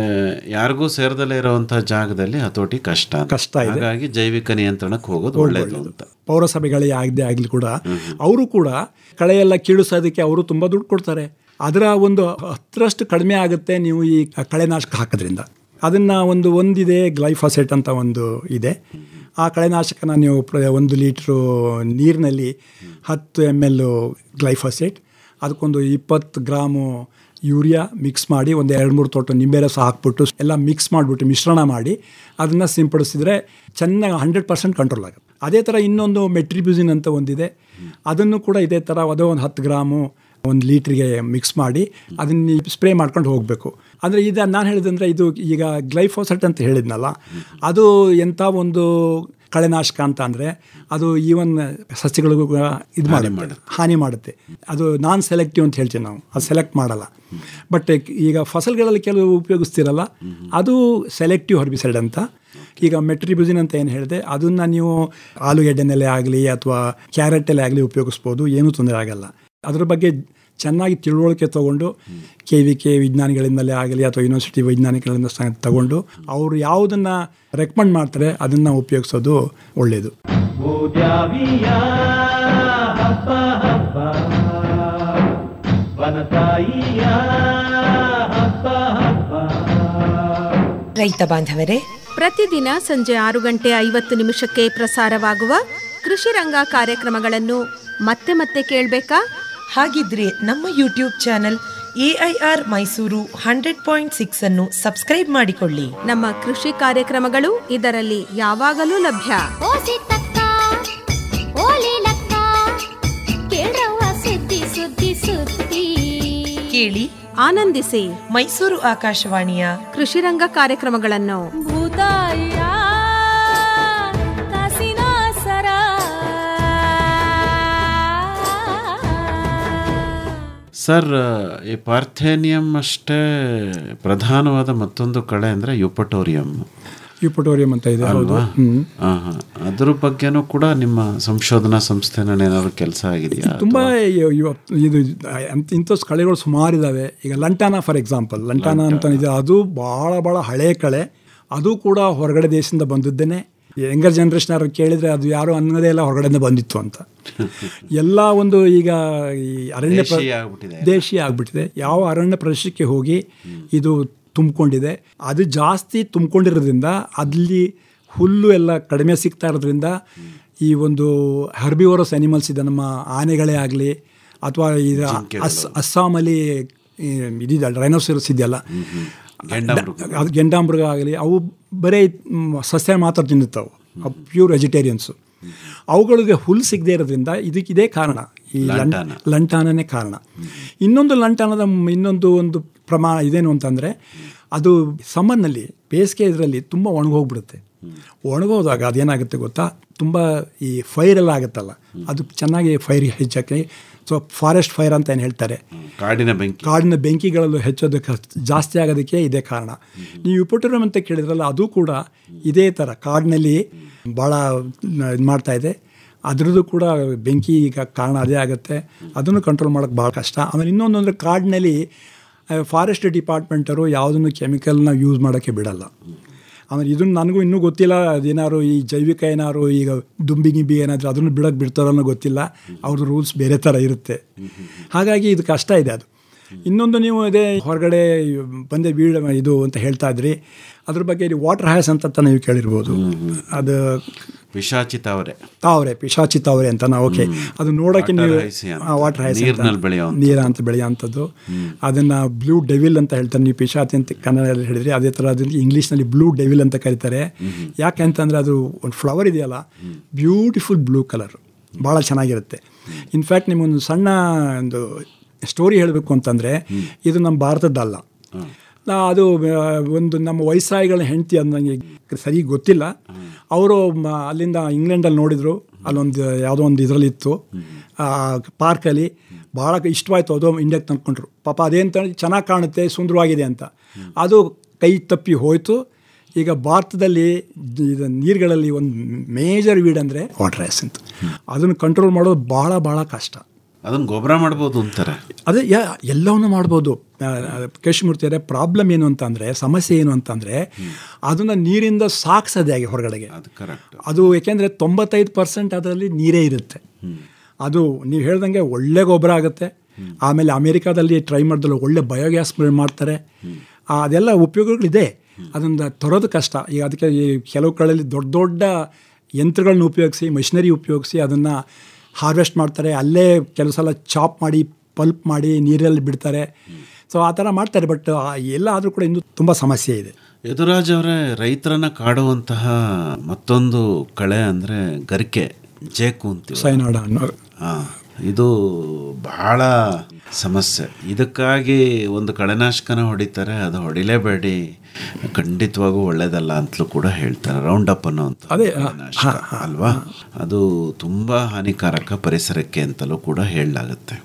ಯಾರಿಗೂ ಸೇರದಲ್ಲೇ ಇರೋವಂಥ ಜಾಗದಲ್ಲಿ ಹತೋಟಿ ಕಷ್ಟ ಇದೆ. ಹಾಗಾಗಿ ಜೈವಿಕ ನಿಯಂತ್ರಣಕ್ಕೆ ಹೋಗೋದು ಒಳ್ಳೆಯದು ಅಂತ. ಪೌರಸಭೆಗಳೇ ಆಗಲಿ ಕೂಡ ಅವರು ಕೂಡ ಕಳೆಯೆಲ್ಲ ಕೀಳಿಸೋದಕ್ಕೆ ಅವರು ತುಂಬ ದುಡ್ಡು ಕೊಡ್ತಾರೆ. ಅದರ ಒಂದು 10ರಷ್ಟು ಕಡಿಮೆ ಆಗುತ್ತೆ ನೀವು ಈ ಕಳೆನಾಶಕ ಹಾಕೋದ್ರಿಂದ. ಅದನ್ನು ಒಂದಿದೆ ಗ್ಲೈಫಾಸೇಟ್ ಅಂತ ಒಂದು ಇದೆ. ಆ ಕಳೆನಾಶಕನ ನೀವು 1 ಲೀಟ್ರು ನೀರಿನಲ್ಲಿ 10 ml ಗ್ಲೈಫಾಸೇಟ್, ಅದಕ್ಕೊಂದು 20 ಗ್ರಾಮು ಯೂರಿಯಾ ಮಿಕ್ಸ್ ಮಾಡಿ, ಒಂದು 2-3 ತೊಟ್ಟು ನಿಂಬೆ ರಸ ಹಾಕ್ಬಿಟ್ಟು ಎಲ್ಲ ಮಿಕ್ಸ್ ಮಾಡಿಬಿಟ್ಟು ಮಿಶ್ರಣ ಮಾಡಿ ಅದನ್ನು ಸಿಂಪಡಿಸಿದ್ರೆ ಚೆನ್ನಾಗಿ 100% ಕಂಟ್ರೋಲ್ ಆಗುತ್ತೆ. ಅದೇ ಥರ ಇನ್ನೊಂದು ಮೆಟ್ರಿಬ್ಯೂಸಿನ್ ಅಂತ ಒಂದಿದೆ, ಅದನ್ನು ಕೂಡ ಇದೇ ಥರ ಅದು ಒಂದು 10 ಗ್ರಾಮು 1 ಲೀಟ್ರಿಗೆ ಮಿಕ್ಸ್ ಮಾಡಿ ಅದನ್ನು ಸ್ಪ್ರೇ ಮಾಡ್ಕೊಂಡು ಹೋಗಬೇಕು. ಅಂದರೆ ಇದು ನಾನು ಹೇಳಿದಂದರೆ, ಇದು ಈಗ ಗ್ಲೈಫೋಸೇಟ್ ಅಂತ ಹೇಳಿದ್ನಲ್ಲ, ಅದು ಎಂಥ ಒಂದು ಕಳೆನಾಶಕ ಅಂತ ಅಂದರೆ ಅದು ಈವನ್ ಸಸ್ಯಗಳಿಗೂ ಇದು ಹಾನಿ ಮಾಡುತ್ತೆ. ಅದು ನಾನ್ ಸೆಲೆಕ್ಟಿವ್ ಅಂತ ಹೇಳ್ತೀವಿ ನಾವು, ಅದು ಸೆಲೆಕ್ಟ್ ಮಾಡಲ್ಲ. ಬಟ್ ಈಗ ಫಸಲ್ಗಳಲ್ಲಿ ಕೆಲವು ಉಪಯೋಗಿಸ್ತಿರಲ್ಲ, ಅದು ಸೆಲೆಕ್ಟಿವ್ ಹರ್ಬಿಸೈಡ್ ಅಂತ. ಈಗ ಮೆಟ್ರಿಬ್ಯೂಸಿನ್ ಅಂತ ಏನು ಹೇಳಿದೆ, ಅದನ್ನು ನೀವು ಆಲೂಗೆಡ್ಡೆನಲ್ಲೇ ಆಗಲಿ ಅಥವಾ ಕ್ಯಾರೆಟಲ್ಲೇ ಆಗಲಿ ಉಪಯೋಗಿಸ್ಬೋದು, ಏನೂ ತೊಂದರೆ ಆಗಲ್ಲ. ಅದ್ರ ಬಗ್ಗೆ ಚೆನ್ನಾಗಿ ತಿಳುವಳಿಕೆ ತೊಗೊಂಡು KVK ವಿಜ್ಞಾನಿಗಳಿಂದಲೇ ಆಗಲಿ ಅಥವಾ ಯೂನಿವರ್ಸಿಟಿ ವೈಜ್ಞಾನಿಗಳಿಂದ ತಗೊಂಡು ಅವರು ಯಾವುದನ್ನು ರೆಕಮೆಂಡ್ ಮಾಡ್ತಾರೆ ಅದನ್ನು ಉಪಯೋಗಿಸೋದು ಒಳ್ಳೆಯದು. ರೈತ ಬಾಂಧವರೇ, ಪ್ರತಿದಿನ ಸಂಜೆ 6:50 ಪ್ರಸಾರವಾಗುವ ಕೃಷಿ ರಂಗ ಕಾರ್ಯಕ್ರಮಗಳನ್ನು ಮತ್ತೆ ಕೇಳಬೇಕಾ? ಹಾಗಿದ್ರೆ ನಮ್ಮ ಯೂಟ್ಯೂಬ್ ಚಾನೆಲ್ AIR ಮೈಸೂರು 100.6 ಅನ್ನು ಸಬ್ಸ್ಕ್ರೈಬ್ ಮಾಡಿಕೊಳ್ಳಿ. ನಮ್ಮ ಕೃಷಿ ಕಾರ್ಯಕ್ರಮಗಳು ಇದರಲ್ಲಿ ಯಾವಾಗಲೂ ಲಭ್ಯ. ಕೇಳಿ, ಆನಂದಿಸಿ ಮೈಸೂರು ಆಕಾಶವಾಣಿಯ ಕೃಷಿ ರಂಗ ಕಾರ್ಯಕ್ರಮಗಳನ್ನು. ಸರ್, ಈ ಪಾರ್ಥೇನಿಯಂ ಅಷ್ಟೇ ಪ್ರಧಾನವಾದ ಮತ್ತೊಂದು ಕಳೆ ಅಂದರೆ ಯುಪಟೋರಿಯಂ. ಯುಪಟೋರಿಯಂ ಅಂತ ಇದೆ. ಹೌದು. ಅದ್ರ ಬಗ್ಗೆನೂ ಕೂಡ ನಿಮ್ಮ ಸಂಶೋಧನಾ ಸಂಸ್ಥೆನಲ್ಲಿ ಏನಾದ್ರು ಕೆಲಸ ಆಗಿದೆಯಾ? ತುಂಬ ಇದು ಇಂಥ ಕಳೆಗಳು ಸುಮಾರಿದ್ದಾವೆ. ಈಗ ಲಂಟಾನ ಫಾರ್ ಎಕ್ಸಾಂಪಲ್, ಲಂಟಾನ ಅಂತ ಇದೆ, ಅದು ಭಾಳ ಹಳೆಯ ಕಳೆ. ಅದು ಕೂಡ ಹೊರಗಡೆ ದೇಶದಿಂದ ಬಂದಿದ್ದೇನೆ. ಯಂಗರ್ ಜನ್ರೇಷನ್ ಅವ್ರು ಕೇಳಿದರೆ ಅದು ಯಾರು ಅನ್ನೋದೇ ಎಲ್ಲ ಹೊರಗಡೆಯಿಂದ ಬಂದಿತ್ತು ಅಂತ. ಎಲ್ಲ ಒಂದು ಈಗ ಈ ಅರಣ್ಯ ದೇಶೀಯ ಆಗಿಬಿಟ್ಟಿದೆ. ಯಾವ ಅರಣ್ಯ ಪ್ರದೇಶಕ್ಕೆ ಹೋಗಿ ಇದು ತುಂಬಿಕೊಂಡಿದೆ, ಅದು ಜಾಸ್ತಿ ತುಂಬಿಕೊಂಡಿರೋದ್ರಿಂದ ಅಲ್ಲಿ ಹುಲ್ಲು ಎಲ್ಲ ಕಡಿಮೆ ಸಿಗ್ತಾ ಇರೋದ್ರಿಂದ ಈ ಒಂದು ಹರ್ಬಿವರಸ್ ಅನಿಮಲ್ಸ್ ಇದೆ, ನಮ್ಮ ಆನೆಗಳೇ ಆಗಲಿ ಅಥವಾ ಈಗ ಅಸ್ಸಾಮಲ್ಲಿ ಇದಿದೆ ರೈನೋಸರಸ್ ಇದೆಯಲ್ಲ, ಅದು ಗೆಂಡಾಮೃಗ ಆಗಲಿ, ಅವು ಬರೀ ಸಸ್ಯ ಮಾತ್ರ ತಿನ್ನುತ್ತವೆ, ಪ್ಯೂರ್ ವೆಜಿಟೇರಿಯನ್ಸು. ಅವುಗಳಿಗೆ ಹುಲ್ಲು ಸಿಗದೇ ಇರೋದ್ರಿಂದ ಇದಕ್ಕಿದೇ ಕಾರಣ, ಈ ಲಂಟಾನನೇ ಕಾರಣ. ಇನ್ನೊಂದು ಲಂಟಾನದ ಒಂದು ಪ್ರಮಾಣ ಇದೇನು ಅಂತಂದರೆ, ಅದು ಸಮ್ಮರ್ನಲ್ಲಿ ಬೇಸಿಗೆ ಇದರಲ್ಲಿ ತುಂಬ ಒಣಗೋಗ್ಬಿಡುತ್ತೆ. ಒಣಗೋದಾಗ ಅದೇನಾಗುತ್ತೆ ಗೊತ್ತಾ, ತುಂಬ ಈ ಫೈರೆಲ್ಲ ಆಗುತ್ತಲ್ಲ, ಅದು ಚೆನ್ನಾಗಿ ಫೈರ್ ಹೆಚ್ಚಕ್ಕೆ, ಸೊ ಫಾರೆಸ್ಟ್ ಫೈರ್ ಅಂತ ಏನು ಹೇಳ್ತಾರೆ, ಕಾಡಿನ ಬೆಂಕಿಗಳಲ್ಲೂ ಹೆಚ್ಚೋದಕ್ಕೆ ಜಾಸ್ತಿ ಆಗೋದಕ್ಕೆ ಇದೇ ಕಾರಣ. ನೀವು ಯುಪಟೋರಿಯಂ ಅಂತ ಕೇಳಿದ್ರಲ್ಲ, ಅದು ಕೂಡ ಇದೇ ಥರ ಕಾಡಿನಲ್ಲಿ ಭಾಳ ಇದು ಮಾಡ್ತಾಯಿದೆ. ಅದರದ್ದು ಕೂಡ ಬೆಂಕಿ ಈಗ ಕಾರಣ ಅದೇ ಆಗುತ್ತೆ. ಅದನ್ನು ಕಂಟ್ರೋಲ್ ಮಾಡೋಕ್ಕೆ ಭಾಳ ಕಷ್ಟ. ಆಮೇಲೆ ಇನ್ನೊಂದು ಅಂದರೆ, ಕಾಡಿನಲ್ಲಿ ಫಾರೆಸ್ಟ್ ಡಿಪಾರ್ಟ್ಮೆಂಟರು ಯಾವುದನ್ನು ಕೆಮಿಕಲ್ನ ಯೂಸ್ ಮಾಡೋಕ್ಕೆ ಬಿಡಲ್ಲ. ಆಮೇಲೆ ಇದನ್ನು ನನಗೂ ಇನ್ನೂ ಗೊತ್ತಿಲ್ಲ, ಅದೇನಾದ್ರು ಈ ಜೈವಿಕ ಏನಾದ್ರು ಈಗ ದುಂಬಿ ಗಿಂಬಿ ಏನಾದರೂ ಅದನ್ನು ಬಿಡೋಕ್ಕೆ ಬಿಡ್ತಾರೋ ಗೊತ್ತಿಲ್ಲ. ಅವ್ರದ್ದು ರೂಲ್ಸ್ ಬೇರೆ ಥರ ಇರುತ್ತೆ. ಹಾಗಾಗಿ ಇದು ಕಷ್ಟ ಇದೆ. ಅದು ಇನ್ನೊಂದು, ನೀವು ಇದೇ ಹೊರಗಡೆ ಬಂದೆ ಇದು ಅಂತ ಹೇಳ್ತಾ ಇದ್ರಿ, ಅದ್ರ ಬಗ್ಗೆ ಇದು ವಾಟರ್ ಹ್ಯಾಸ್ ಅಂತ ನೀವು ಕೇಳಿರ್ಬೋದು. ಅದು ಪಿಶಾಚಿ ತಾವರೆ ಅಂತ ನಾವು, ಓಕೆ, ಅದು ನೋಡೋಕ್ಕೆ ನೀವು ವಾಟರ್ ಹ್ಯಾಸ್ ನೀರ ಅಂತ ಬೆಳೆಯೋಂಥದ್ದು. ಅದನ್ನು ಬ್ಲೂ ಡೆವಿಲ್ ಅಂತ ಹೇಳ್ತಾರೆ. ನೀವು ಪಿಶಾಚಿ ಅಂತ ಕನ್ನಡದಲ್ಲಿ ಹೇಳಿದ್ರಿ, ಅದೇ ಥರ ಅದನ್ನು ಇಂಗ್ಲೀಷ್ನಲ್ಲಿ ಬ್ಲೂ ಡೆವಿಲ್ ಅಂತ ಕರೀತಾರೆ. ಯಾಕೆ ಅಂತಂದರೆ ಅದು ಒಂದು ಫ್ಲವರ್ ಇದೆಯಲ್ಲ, ಬ್ಯೂಟಿಫುಲ್ ಬ್ಲೂ ಕಲರ್, ಭಾಳ ಚೆನ್ನಾಗಿರುತ್ತೆ. ಇನ್ಫ್ಯಾಕ್ಟ್ ನಿಮಗೊಂದು ಸಣ್ಣ ಒಂದು ಸ್ಟೋರಿ ಹೇಳಬೇಕು ಅಂತಂದರೆ, ಇದು ನಮ್ಮ ಭಾರತದ್ದಲ್ಲ. ಅದು ಒಂದು ನಮ್ಮ ವೈಸ್ರಾಯಿಗಳ ಹೆಂಡತಿ, ಅದು ನನಗೆ ಸರಿ ಗೊತ್ತಿಲ್ಲ, ಅವರು ಅಲ್ಲಿಂದ ಇಂಗ್ಲೆಂಡಲ್ಲಿ ನೋಡಿದರು, ಅಲ್ಲೊಂದು ಯಾವುದೋ ಒಂದು ಇದರಲ್ಲಿತ್ತು ಪಾರ್ಕಲ್ಲಿ, ಭಾಳ ಇಷ್ಟವಾಯಿತು, ಅದು ಇಂಡಿಯಾಗೆ ತಂದ್ಕೊಂಡ್ರು. ಪಾಪ ಅದೇಂತ ಚೆನ್ನಾಗಿ ಕಾಣುತ್ತೆ, ಸುಂದರವಾಗಿದೆ ಅಂತ, ಅದು ಕೈ ತಪ್ಪಿ ಹೋಯಿತು. ಈಗ ಭಾರತದಲ್ಲಿ ಇದು ನೀರುಗಳಲ್ಲಿ ಒಂದು ಮೇಜರ್ ವೀಡ್ ಅಂದರೆ ವಾಟರ್ ಹ್ಯಾಸ್ ಅಂತ. ಅದನ್ನು ಕಂಟ್ರೋಲ್ ಮಾಡೋದು ಭಾಳ ಕಷ್ಟ. ಅದನ್ನು ಗೊಬ್ಬರ ಮಾಡ್ಬೋದು ಅಂತಾರೆ. ಅದೇ ಎಲ್ಲವನ್ನೂ ಮಾಡ್ಬೋದು. ಕೇಶಮೂರ್ತಿಯವರೇ, ಪ್ರಾಬ್ಲಮ್ ಏನು ಅಂತಂದರೆ, ಸಮಸ್ಯೆ ಏನು ಅಂತಂದರೆ, ಅದನ್ನು ನೀರಿಂದ ಸಾಗಿಸೋದೇ ಆಗಿ ಹೊರಗಡೆಗೆ. ಅದು ಏಕೆಂದರೆ 95% ಅದರಲ್ಲಿ ನೀರೇ ಇರುತ್ತೆ. ಅದು ನೀವು ಹೇಳ್ದಂಗೆ ಒಳ್ಳೆ ಗೊಬ್ಬರ ಆಗುತ್ತೆ. ಆಮೇಲೆ ಅಮೇರಿಕಾದಲ್ಲಿ ಟ್ರೈ ಮಾಡಿದ್ರೆ ಒಳ್ಳೆ ಬಯೋಗ್ಯಾಸ್ ಮಾಡ್ತಾರೆ. ಅದೆಲ್ಲ ಉಪಯೋಗಗಳಿದೆ. ಅದನ್ನು ತರೋದು ಕಷ್ಟ. ಈಗ ಅದಕ್ಕೆ ಈ ಕೆಲವು ಕಡೆಯಲ್ಲಿ ದೊಡ್ಡ ಯಂತ್ರಗಳನ್ನ ಉಪಯೋಗಿಸಿ, ಮೆಷಿನರಿ ಉಪಯೋಗಿಸಿ ಅದನ್ನು ಹಾರ್ವೆಸ್ಟ್ ಮಾಡ್ತಾರೆ. ಅಲ್ಲೇ ಕೆಲವು ಸಲ ಚಾಪ್ ಮಾಡಿ ಪಲ್ಪ್ ಮಾಡಿ ನೀರಲ್ಲಿ ಬಿಡ್ತಾರೆ. ಸೊ ಆ ಥರ ಮಾಡ್ತಾರೆ. ಬಟ್ ಎಲ್ಲ ಆದರೂ ಕೂಡ ಇನ್ನೂ ತುಂಬ ಸಮಸ್ಯೆ ಇದೆ. ಯದುರಾಜ್ ಅವರೇ, ರೈತರನ್ನ ಕಾಡುವಂತಹ ಮತ್ತೊಂದು ಕಳೆ ಅಂದರೆ ಗರಿಕೆ, ಜೇಕು ಅಂತೀವಿ, ಸೈನಾಡ ಅನ್ನೋ. ಇದು ಬಹಳ ಸಮಸ್ಯೆ. ಇದಕ್ಕಾಗಿ ಒಂದು ಕಳೆನಾಶಕನ ಹೊಡಿತಾರೆ, ಅದು ಹೊಡಿಲೇಬೇಡಿ, ಖಂಡಿತವಾಗೂ ಒಳ್ಳೇದಲ್ಲ ಅಂತಲೂ ಕೂಡ ಹೇಳ್ತಾರೆ. ರೌಂಡ್ ಅಪ್ ಅನ್ನೋಂಥ ಕಳೆನಾಶಕ ಅಲ್ವಾ, ಅದು ತುಂಬ ಹಾನಿಕಾರಕ ಪರಿಸರಕ್ಕೆ ಅಂತಲೂ ಕೂಡ ಹೇಳಲಾಗುತ್ತೆ.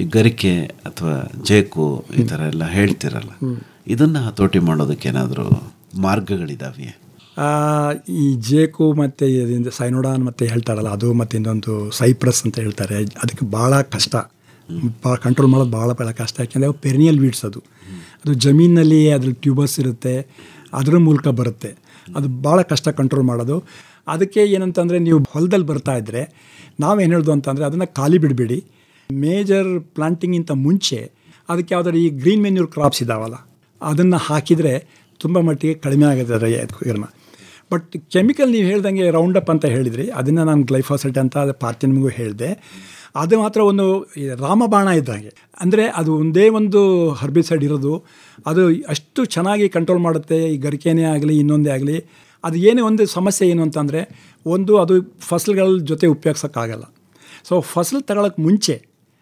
ಈ ಗರಿಕೆ ಅಥವಾ ಜೇಕು ಈ ಥರ ಎಲ್ಲ ಹೇಳ್ತಿರಲ್ಲ, ಇದನ್ನು ಹತೋಟಿ ಮಾಡೋದಕ್ಕೆ ಏನಾದರೂ ಮಾರ್ಗಗಳಿದಾವೆಯೇ? ಈ ಜೇಕು ಮತ್ತು ಸೈನೋಡಾನ್ ಮತ್ತು ಹೇಳ್ತಾರಲ್ಲ, ಅದು ಮತ್ತು ಇನ್ನೊಂದು ಸೈಪ್ರಸ್ ಅಂತ ಹೇಳ್ತಾರೆ, ಅದಕ್ಕೆ ಭಾಳ ಕಷ್ಟ, ಭಾಳ ಕಂಟ್ರೋಲ್ ಮಾಡೋದು ಭಾಳ ಕಷ್ಟ. ಯಾಕೆಂದರೆ ಅವು ಪೆರಿನಿಯಲ್ ವೀಡ್ಸ್. ಅದು ಜಮೀನಲ್ಲಿ ಅದ್ರ ಟ್ಯೂಬರ್ಸ್ ಇರುತ್ತೆ, ಅದರ ಮೂಲಕ ಬರುತ್ತೆ. ಅದು ಭಾಳ ಕಷ್ಟ ಕಂಟ್ರೋಲ್ ಮಾಡೋದು. ಅದಕ್ಕೆ ಏನಂತಂದರೆ, ನೀವು ಹೊಲದಲ್ಲಿ ಬರ್ತಾಯಿದ್ರೆ ನಾವೇನು ಹೇಳ್ದು ಅಂತಂದರೆ, ಅದನ್ನು ಖಾಲಿ ಬಿಡಬೇಡಿ. ಮೇಜರ್ ಪ್ಲಾಂಟಿಂಗಿಂತ ಮುಂಚೆ ಅದಕ್ಕೆ ಯಾವುದಾದ್ರು ಈ ಗ್ರೀನ್ ಮೆನ್ಯೂರ್ ಕ್ರಾಪ್ಸ್ ಇದ್ದಾವಲ್ಲ, ಅದನ್ನು ಹಾಕಿದರೆ ತುಂಬ ಮಟ್ಟಿಗೆ ಕಡಿಮೆ ಆಗುತ್ತೆ ಇದನ್ನ. ಬಟ್ ಕೆಮಿಕಲ್ ನೀವು ಹೇಳ್ದಂಗೆ ರೌಂಡ್ ಅಪ್ ಅಂತ ಹೇಳಿದ್ರಿ, ಅದನ್ನು ನಾನು ಗ್ಲೈಫಾಸೆಟ್ ಅಂತ ಪಾರ್ಟಿ ನಿಮಗೂ ಹೇಳಿದೆ. ಅದು ಮಾತ್ರ ಒಂದು ರಾಮಬಾಣ ಇದ್ದಾಗೆ. ಅಂದರೆ ಅದು ಒಂದೇ ಒಂದು ಹರ್ಬಿಸೈಡ್ ಇರೋದು, ಅದು ಅಷ್ಟು ಚೆನ್ನಾಗಿ ಕಂಟ್ರೋಲ್ ಮಾಡುತ್ತೆ. ಈ ಗರಿಕೆನೇ ಆಗಲಿ ಇನ್ನೊಂದೇ ಆಗಲಿ. ಅದು ಏನೇ ಒಂದು ಸಮಸ್ಯೆ ಏನು ಅಂತಂದರೆ, ಒಂದು ಅದು ಫಸಲುಗಳ ಜೊತೆ ಉಪಯೋಗಿಸೋಕ್ಕಾಗಲ್ಲ. ಸೊ ಫಸಲು ತಗೊಳ್ಳೋಕ್ಕೆ ಮುಂಚೆ,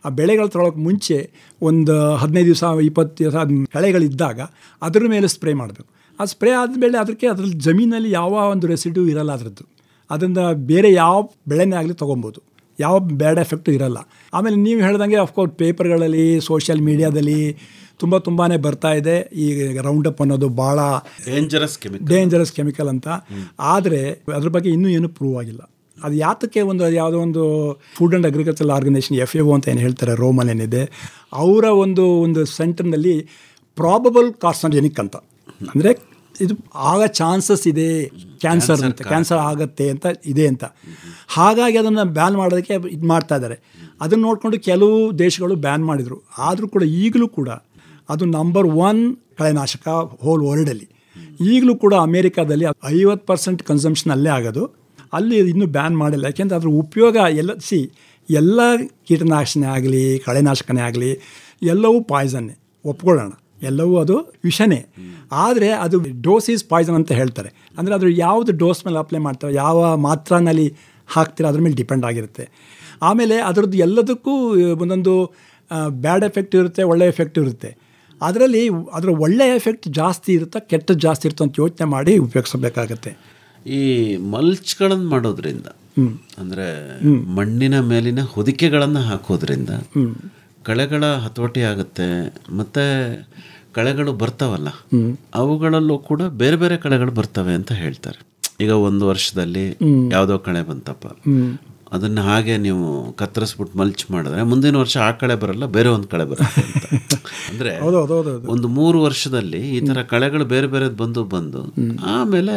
ಆ ಬೆಳೆಗಳು ತಗೊಳ್ಳೋಕ್ಕೆ ಮುಂಚೆ ಒಂದು 15 ದಿವಸ 20 ದಿವಸ ಕಳೆಗಳಿದ್ದಾಗ ಅದರ ಮೇಲೆ ಸ್ಪ್ರೇ ಮಾಡಬೇಕು. ಆ ಸ್ಪ್ರೇ ಆದಮೇಲೆ ಅದರಲ್ಲಿ ಜಮೀನಲ್ಲಿ ಯಾವ ಒಂದು ರೆಸಿಡ್ಯೂ ಇರಲ್ಲ ಅದರದ್ದು. ಅದರಿಂದ ಬೇರೆ ಯಾವ ಬೆಳೆನೇ ಆಗಲಿ ತೊಗೊಬೋದು, ಯಾವ ಬ್ಯಾಡ್ ಎಫೆಕ್ಟು ಇರಲ್ಲ. ಆಮೇಲೆ ನೀವು ಹೇಳ್ದಂಗೆ ಅಫ್ಕೋರ್ಸ್ ಪೇಪರ್ಗಳಲ್ಲಿ, ಸೋಷಿಯಲ್ ಮೀಡಿಯಾದಲ್ಲಿ ತುಂಬಾ ಬರ್ತಾ ಇದೆ. ಈ ರೌಂಡಪ್ ಅನ್ನೋದು ಭಾಳ ಡೇಂಜರಸ್ ಕೆಮಿಕಲ್ ಅಂತ. ಆದರೆ ಅದ್ರ ಬಗ್ಗೆ ಇನ್ನೂ ಏನು ಪ್ರೂವ್ ಆಗಿಲ್ಲ. ಅದು ಯಾತಕ್ಕೆ ಯಾವುದೋ ಒಂದು food and agricultural organisation FAO ಅಂತ ಏನು ಹೇಳ್ತಾರೆ, ರೋಮಲ್ಲಿ ಏನಿದೆ, ಅವರ ಒಂದು ಸೆಂಟರ್ನಲ್ಲಿ ಪ್ರಾಬಬಲ್ ಕಾರ್ಸಿನೋಜೆನಿಕ್ ಅಂತ, ಅಂದರೆ ಇದು ಆಗ ಚಾನ್ಸಸ್ ಇದೆ, ಕ್ಯಾನ್ಸರ್ ಆಗತ್ತೆ ಅಂತ ಇದೆ ಅಂತ. ಹಾಗಾಗಿ ಅದನ್ನು ಬ್ಯಾನ್ ಮಾಡೋದಕ್ಕೆ ಇದು ಮಾಡ್ತಾ ಇದ್ದಾರೆ. ಅದನ್ನು ನೋಡಿಕೊಂಡು ಕೆಲವು ದೇಶಗಳು ಬ್ಯಾನ್ ಮಾಡಿದರು. ಆದರೂ ಕೂಡ ಈಗಲೂ ಕೂಡ ಅದು ನಂಬರ್ 1 ಕಳೆನಾಶಕ ಹೋಲ್ ವರ್ಲ್ಡಲ್ಲಿ. ಈಗಲೂ ಕೂಡ ಅಮೇರಿಕಾದಲ್ಲಿ 50% ಕನ್ಸಂಪ್ಷನ್ ಅಲ್ಲೇ ಆಗೋದು, ಅಲ್ಲಿ ಇನ್ನೂ ಬ್ಯಾನ್ ಮಾಡಿಲ್ಲ. ಯಾಕೆಂದರೆ ಅದ್ರ ಉಪಯೋಗ ಎಲ್ಲ ಕೀಟನಾಶಕನೇ ಆಗಲಿ ಕಳೆನಾಶಕನೇ ಆಗಲಿ ಎಲ್ಲವೂ ಪಾಯ್ಸನ್ನೇ, ಒಪ್ಕೊಳ್ಳೋಣ, ಎಲ್ಲವೂ ಅದು ವಿಷನೇ. ಆದರೆ ಅದು ಡೋಸ್ ಈಸ್ ಪಾಯ್ಸನ್ ಅಂತ ಹೇಳ್ತಾರೆ. ಅಂದರೆ ಅದ್ರ ಯಾವುದು ಡೋಸ್ ಮೇಲೆ ಅಪ್ಲೈ ಮಾಡ್ತಾರೆ, ಯಾವ ಮಾತ್ರಾನಲ್ಲಿ ಹಾಕ್ತೀರ ಅದ್ರ ಮೇಲೆ ಡಿಪೆಂಡ್ ಆಗಿರುತ್ತೆ. ಆಮೇಲೆ ಅದರದ್ದು ಎಲ್ಲದಕ್ಕೂ ಒಂದೊಂದು ಬ್ಯಾಡ್ ಎಫೆಕ್ಟ್ ಇರುತ್ತೆ, ಒಳ್ಳೆ ಎಫೆಕ್ಟ್ ಇರುತ್ತೆ. ಅದರಲ್ಲಿ ಅದರ ಒಳ್ಳೆಯ ಎಫೆಕ್ಟ್ ಜಾಸ್ತಿ ಇರುತ್ತಾ ಕೆಟ್ಟದ್ದು ಜಾಸ್ತಿ ಇರುತ್ತೋ ಅಂತ ಯೋಚನೆ ಮಾಡಿ ಉಪಯೋಗಿಸಬೇಕಾಗತ್ತೆ. ಈ ಮಲ್ಚ್ಗಳನ್ನು ಮಾಡೋದ್ರಿಂದ, ಅಂದರೆ ಮಣ್ಣಿನ ಮೇಲಿನ ಹೊದಿಕೆಗಳನ್ನು ಹಾಕೋದ್ರಿಂದ ಕಳೆಗಳ ಹತೋಟಿ ಆಗುತ್ತೆ. ಮತ್ತು ಕಳೆಗಳು ಬರ್ತಾವಲ್ಲ, ಅವುಗಳಲ್ಲೂ ಕೂಡ ಬೇರೆ ಬೇರೆ ಕಳೆಗಳು ಬರ್ತವೆ ಅಂತ ಹೇಳ್ತಾರೆ. ಈಗ ಒಂದು ವರ್ಷದಲ್ಲಿ ಯಾವುದೋ ಕಳೆ ಬಂತಪ್ಪ, ಅದನ್ನು ಹಾಗೆ ನೀವು ಕತ್ತರಿಸ್ಬಿಟ್ಟು ಮಲ್ಚ್ ಮಾಡಿದ್ರೆ ಮುಂದಿನ ವರ್ಷ ಆ ಕಳೆ ಬರಲ್ಲ, ಬೇರೆ ಒಂದು ಕಳೆ ಬರುತ್ತೆ ಅಂತ. ಅಂದರೆ ಒಂದು 3 ವರ್ಷದಲ್ಲಿ ಈ ಥರ ಕಳೆಗಳು ಬೇರೆ ಬೇರೆದು ಬಂದು ಆಮೇಲೆ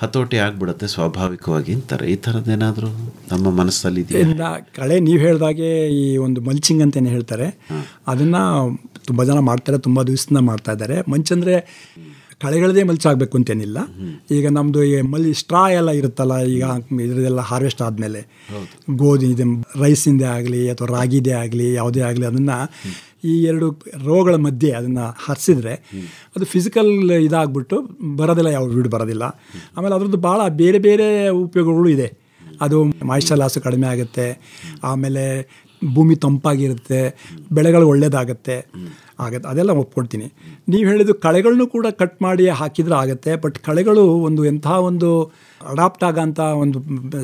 ಹತೋಟಿ ಆಗ್ಬಿಡುತ್ತೆ ಸ್ವಾಭಾವಿಕವಾಗಿ ಅಂತಾರೆ. ಈ ಥರದ್ದೇನಾದರೂ ನಮ್ಮ ಮನಸ್ಸಲ್ಲಿ ಇದೆಯಾ? ಕಳೆ ನೀವು ಹೇಳಿದಾಗೆ ಈ ಒಂದು ಮಲ್ಚಿಂಗ್ ಅಂತೇನು ಹೇಳ್ತಾರೆ, ಅದನ್ನು ತುಂಬ ಜನ ಮಾಡ್ತಾರೆ, ತುಂಬ ದಿವಸದಿಂದ ಮಾಡ್ತಾ ಇದ್ದಾರೆ. ಮಂಚಂದರೆ ಕಳೆಗಳದೇ ಮಲ್ಚಾಗಬೇಕು ಅಂತೇನಿಲ್ಲ. ಈಗ ನಮ್ಮದು ಈ ಸ್ಟ್ರಾ ಎಲ್ಲ ಇರುತ್ತಲ್ಲ, ಈಗ ಇದರದೆಲ್ಲ ಹಾರ್ವೆಸ್ಟ್ ಆದಮೇಲೆ ಗೋಧಿ ಇದೆ, ರೈಸಿಂದೇ ಆಗಲಿ ಅಥವಾ ರಾಗಿದೇ ಆಗಲಿ ಯಾವುದೇ ಆಗಲಿ, ಅದನ್ನು ಈ 2 ರೋಗಳ ಮಧ್ಯೆ ಅದನ್ನು ಹರಿಸಿದ್ರೆ ಅದು ಫಿಸಿಕಲ್ ಇದಾಗ್ಬಿಟ್ಟು ಬರೋದಿಲ್ಲ, ಯಾವ ವೀಡು ಬರೋದಿಲ್ಲ. ಆಮೇಲೆ ಅದರದ್ದು ಭಾಳ ಬೇರೆ ಬೇರೆ ಉಪಯೋಗಗಳು ಇದೆ. ಅದು ಮಾಯಿಶ್ಚರ್ ಲಾಸು ಕಡಿಮೆ ಆಗುತ್ತೆ, ಆಮೇಲೆ ಭೂಮಿ ತಂಪಾಗಿರುತ್ತೆ, ಬೆಳೆಗಳು ಒಳ್ಳೆಯದಾಗತ್ತೆ, ಅದೆಲ್ಲ ಒಪ್ಕೊಳ್ತೀನಿ. ನೀವು ಹೇಳಿದ್ದು ಕಳೆಗಳನ್ನು ಕೂಡ ಕಟ್ ಮಾಡಿ ಹಾಕಿದ್ರೆ ಆಗುತ್ತೆ. ಬಟ್ ಕಳೆಗಳು ಎಂಥ ಒಂದು ಅಡಾಪ್ಟ್ ಆಗೋಂಥ ಒಂದು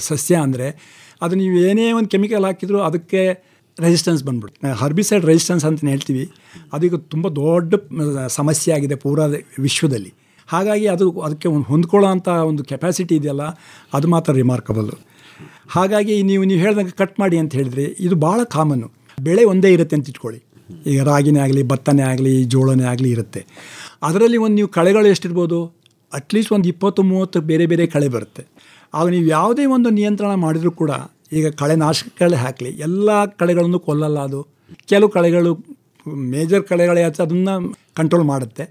ಸಸ್ಯ ಅಂದರೆ ಅದು ನೀವು ಏನೇ ಒಂದು ಕೆಮಿಕಲ್ ಹಾಕಿದರೂ ಅದಕ್ಕೆ ರೆಸಿಸ್ಟೆನ್ಸ್ ಬಂದ್ಬಿಡುತ್ತೆ. ಹರ್ಬಿಸೈಡ್ ರೆಸಿಸ್ಟೆನ್ಸ್ ಅಂತ ಹೇಳ್ತೀವಿ, ಅದೀಗ ತುಂಬ ದೊಡ್ಡ ಸಮಸ್ಯೆ ಆಗಿದೆ ಪೂರಾ ವಿಶ್ವದಲ್ಲಿ. ಹಾಗಾಗಿ ಅದಕ್ಕೆ ಹೊಂದ್ಕೊಳ್ಳೋ ಅಂಥ ಒಂದು ಕೆಪಾಸಿಟಿ ಇದೆಯಲ್ಲ, ಅದು ಮಾತ್ರ ರಿಮಾರ್ಕಬಲ್ಲು. ಹಾಗಾಗಿ ನೀವು ಹೇಳ್ದಂಗೆ ಕಟ್ ಮಾಡಿ ಅಂತ ಹೇಳಿದ್ರೆ ಇದು ಭಾಳ ಕಾಮನ್ನು. ಬೆಳೆ ಒಂದೇ ಇರುತ್ತೆ ಅಂತ ಇಟ್ಕೊಳ್ಳಿ, ಈಗ ರಾಗಿನೇ ಆಗಲಿ ಭತ್ತನೇ ಆಗಲಿ ಜೋಳನೇ ಆಗಲಿ ಇರುತ್ತೆ. ಅದರಲ್ಲಿ ನೀವು ಕಳೆಗಳು ಎಷ್ಟಿರ್ಬೋದು, ಅಟ್ಲೀಸ್ಟ್ 20-30 ಬೇರೆ ಬೇರೆ ಕಳೆ ಬರುತ್ತೆ. ಆಗ ನೀವು ಯಾವುದೇ ಒಂದು ನಿಯಂತ್ರಣ ಮಾಡಿದರೂ ಕೂಡ, ಈಗ ಕಳೆನಾಶಕಗಳೇ ಹಾಕಲಿ, ಎಲ್ಲ ಕಳೆಗಳನ್ನು ಕೊಲ್ಲಲ್ಲ ಅದು. ಕೆಲವು ಕಳೆಗಳು ಮೇಜರ್ ಕಳೆಗಳೇ ಅದನ್ನು ಕಂಟ್ರೋಲ್ ಮಾಡುತ್ತೆ,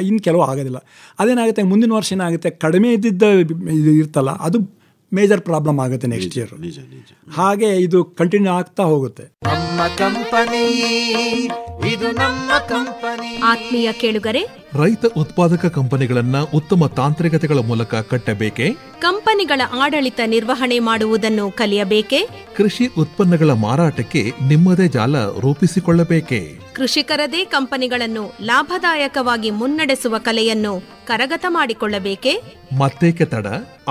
ಇನ್ನು ಕೆಲವು ಆಗೋದಿಲ್ಲ. ಅದೇನಾಗುತ್ತೆ, ಮುಂದಿನ ವರ್ಷ ಏನಾಗುತ್ತೆ, ಕಡಿಮೆ ಇದ್ದಿದ್ದ ಇದು ಇರ್ತಲ್ಲ, ಅದು ಮೇಜರ್ ಪ್ರಾಬ್ಲಮ್ ಆಗುತ್ತೆ ನೆಕ್ಸ್ಟ್ ಇಯರ್. ಹಾಗೆ ಇದು ಕಂಟಿನ್ಯೂ ಆಗ್ತಾ ಹೋಗುತ್ತೆ. ಆತ್ಮೀಯ ಕೇಳುಗರೆ, ರೈತ ಉತ್ಪಾದಕ ಕಂಪನಿಗಳನ್ನ ಉತ್ತಮ ತಾಂತ್ರಿಕತೆಗಳ ಮೂಲಕ ಕಟ್ಟಬೇಕೆ? ಕಂಪನಿಗಳ ಆಡಳಿತ ನಿರ್ವಹಣೆ ಮಾಡುವುದನ್ನು ಕಲಿಯಬೇಕೆ? ಕೃಷಿ ಉತ್ಪನ್ನಗಳ ಮಾರಾಟಕ್ಕೆ ನಿಮ್ಮದೇ ಜಾಲ ರೂಪಿಸಿಕೊಳ್ಳಬೇಕೆ? ಕೃಷಿಕರದೇ ಕಂಪನಿಗಳನ್ನು ಲಾಭದಾಯಕವಾಗಿ ಮುನ್ನಡೆಸುವ ಕಲೆಯನ್ನು ಕರಗತ ಮಾಡಿಕೊಳ್ಳಬೇಕೆ? ಮತ್ತೇಕೆ ತಡ,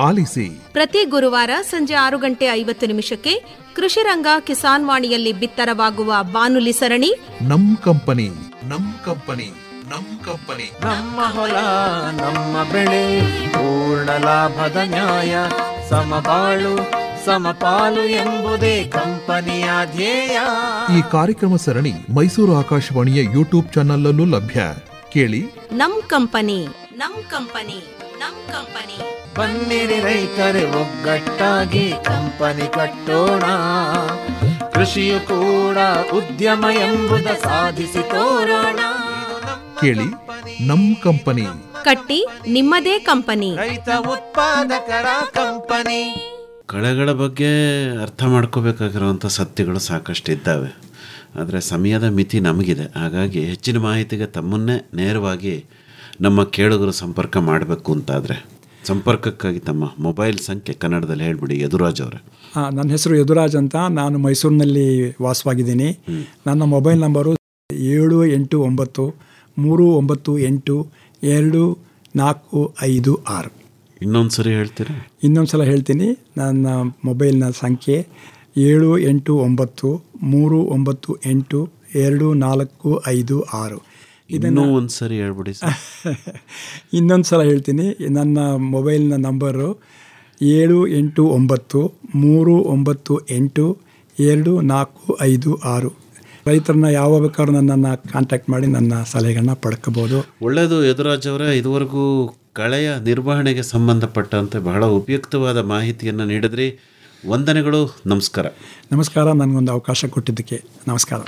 ಆಲಿಸಿ. ಪ್ರತಿ ಗುರುವಾರ ಸಂಜೆ 6:50 ಕೃಷಿ ರಂಗ ಕಿಸಾನ್ ವಾಣಿಯಲ್ಲಿ ಬಿತ್ತರವಾಗುವ ಬಾನುಲಿ ಸರಣಿ ನಮ್ ಕಂಪನಿ, ನಮ್ ಕಂಪನಿ, ನಮ್ ಕಂಪನಿ. ನಮ್ಮ ಹೊಲ ನಮ್ಮ ಬೆಳೆ ಪೂರ್ಣ ಲಾಭದ ನ್ಯಾಯ, ಸಮಬಾಳು ಸಮಪಾಲು ಎಂಬುದೇ ಕಂಪನಿಯ ಧ್ಯೇಯ. ಈ ಕಾರ್ಯಕ್ರಮ ಸರಣಿ ಮೈಸೂರು ಆಕಾಶವಾಣಿಯ ಯೂಟ್ಯೂಬ್ ಚಾನಲ್ ಲಭ್ಯ. ಕೇಳಿ. ನಮ್ ಕಂಪನಿ, ನಮ್ ಕಂಪನಿ, ನಮ್ ಕಂಪನಿ. ಬನ್ನಿರಿ ರೈತರೇ ಒಗ್ಗಟ್ಟಾಗಿ ಕಂಪನಿ ಕಟ್ಟೋಣ, ಕೃಷಿಯು ಕೂಡ ಉದ್ಯಮ ಎಂಬುದ ಸಾಧಿಸಿ ತೋರೋಣ. ಕೇಳಿ, ನಮ್ ಕಂಪನಿ. ಕಟ್ಟಿ ನಿಮ್ಮದೇ ಕಂಪನಿ, ರೈತ ಉತ್ಪಾದಕರ ಕಂಪನಿ. ಕಳೆಗಳ ಬಗ್ಗೆ ಅರ್ಥ ಮಾಡ್ಕೋಬೇಕಾಗಿರುವಂಥ ಸತ್ಯಗಳು ಸಾಕಷ್ಟು ಇದ್ದಾವೆ. ಆದರೆ ಸಮಯದ ಮಿತಿ ನಮಗಿದೆ. ಹಾಗಾಗಿ ಹೆಚ್ಚಿನ ಮಾಹಿತಿಗೆ ತಮ್ಮನ್ನೇ ನೇರವಾಗಿ ನಮ್ಮ ಕೇಳುಗರು ಸಂಪರ್ಕ ಮಾಡಬೇಕು ಅಂತಾದರೆ ಸಂಪರ್ಕಕ್ಕಾಗಿ ತಮ್ಮ ಮೊಬೈಲ್ ಸಂಖ್ಯೆ ಕನ್ನಡದಲ್ಲಿ ಹೇಳ್ಬಿಡಿ ಯದುರಾಜ್ ಅವರೇ. ನನ್ನ ಹೆಸರು ಯದುರಾಜ್ ಅಂತ, ನಾನು ಮೈಸೂರಿನಲ್ಲಿ ವಾಸವಾಗಿದ್ದೀನಿ. ನನ್ನ ಮೊಬೈಲ್ ನಂಬರು 78939824456. ಇನ್ನೊಂದು ಸರಿ ಹೇಳ್ತೀರಾ? ಇನ್ನೊಂದು ಸಲ ಹೇಳ್ತೀನಿ. ನನ್ನ ಮೊಬೈಲ್ನ ಸಂಖ್ಯೆ 78939824456. ಇನ್ನೂ ಒಂದು ಸರಿ ಹೇಳ್ಬಿಡಿ ಸರ್. ಇನ್ನೊಂದು ಸಲ ಹೇಳ್ತೀನಿ. ನನ್ನ ಮೊಬೈಲ್ನ ನಂಬರು 78939824456. ರೈತರನ್ನ ಯಾವ ಬೇಕಾದ್ರೂ ನನ್ನನ್ನು ಕಾಂಟ್ಯಾಕ್ಟ್ ಮಾಡಿ ನನ್ನ ಸಲಹೆಗಳನ್ನ ಪಡ್ಕೋಬೋದು. ಒಳ್ಳೆಯದು ಯದುರಾಜ್ ಅವರೇ, ಇದುವರೆಗೂ ಕಳೆಯ ನಿರ್ವಹಣೆಗೆ ಸಂಬಂಧಪಟ್ಟಂತೆ ಬಹಳ ಉಪಯುಕ್ತವಾದ ಮಾಹಿತಿಯನ್ನು ನೀಡಿದ್ರಿ. ವಂದನೆಗಳು. ನಮಸ್ಕಾರ. ನಮಸ್ಕಾರ. ನನಗೊಂದು ಅವಕಾಶ ಕೊಟ್ಟಿದ್ದಕ್ಕೆ ನಮಸ್ಕಾರ.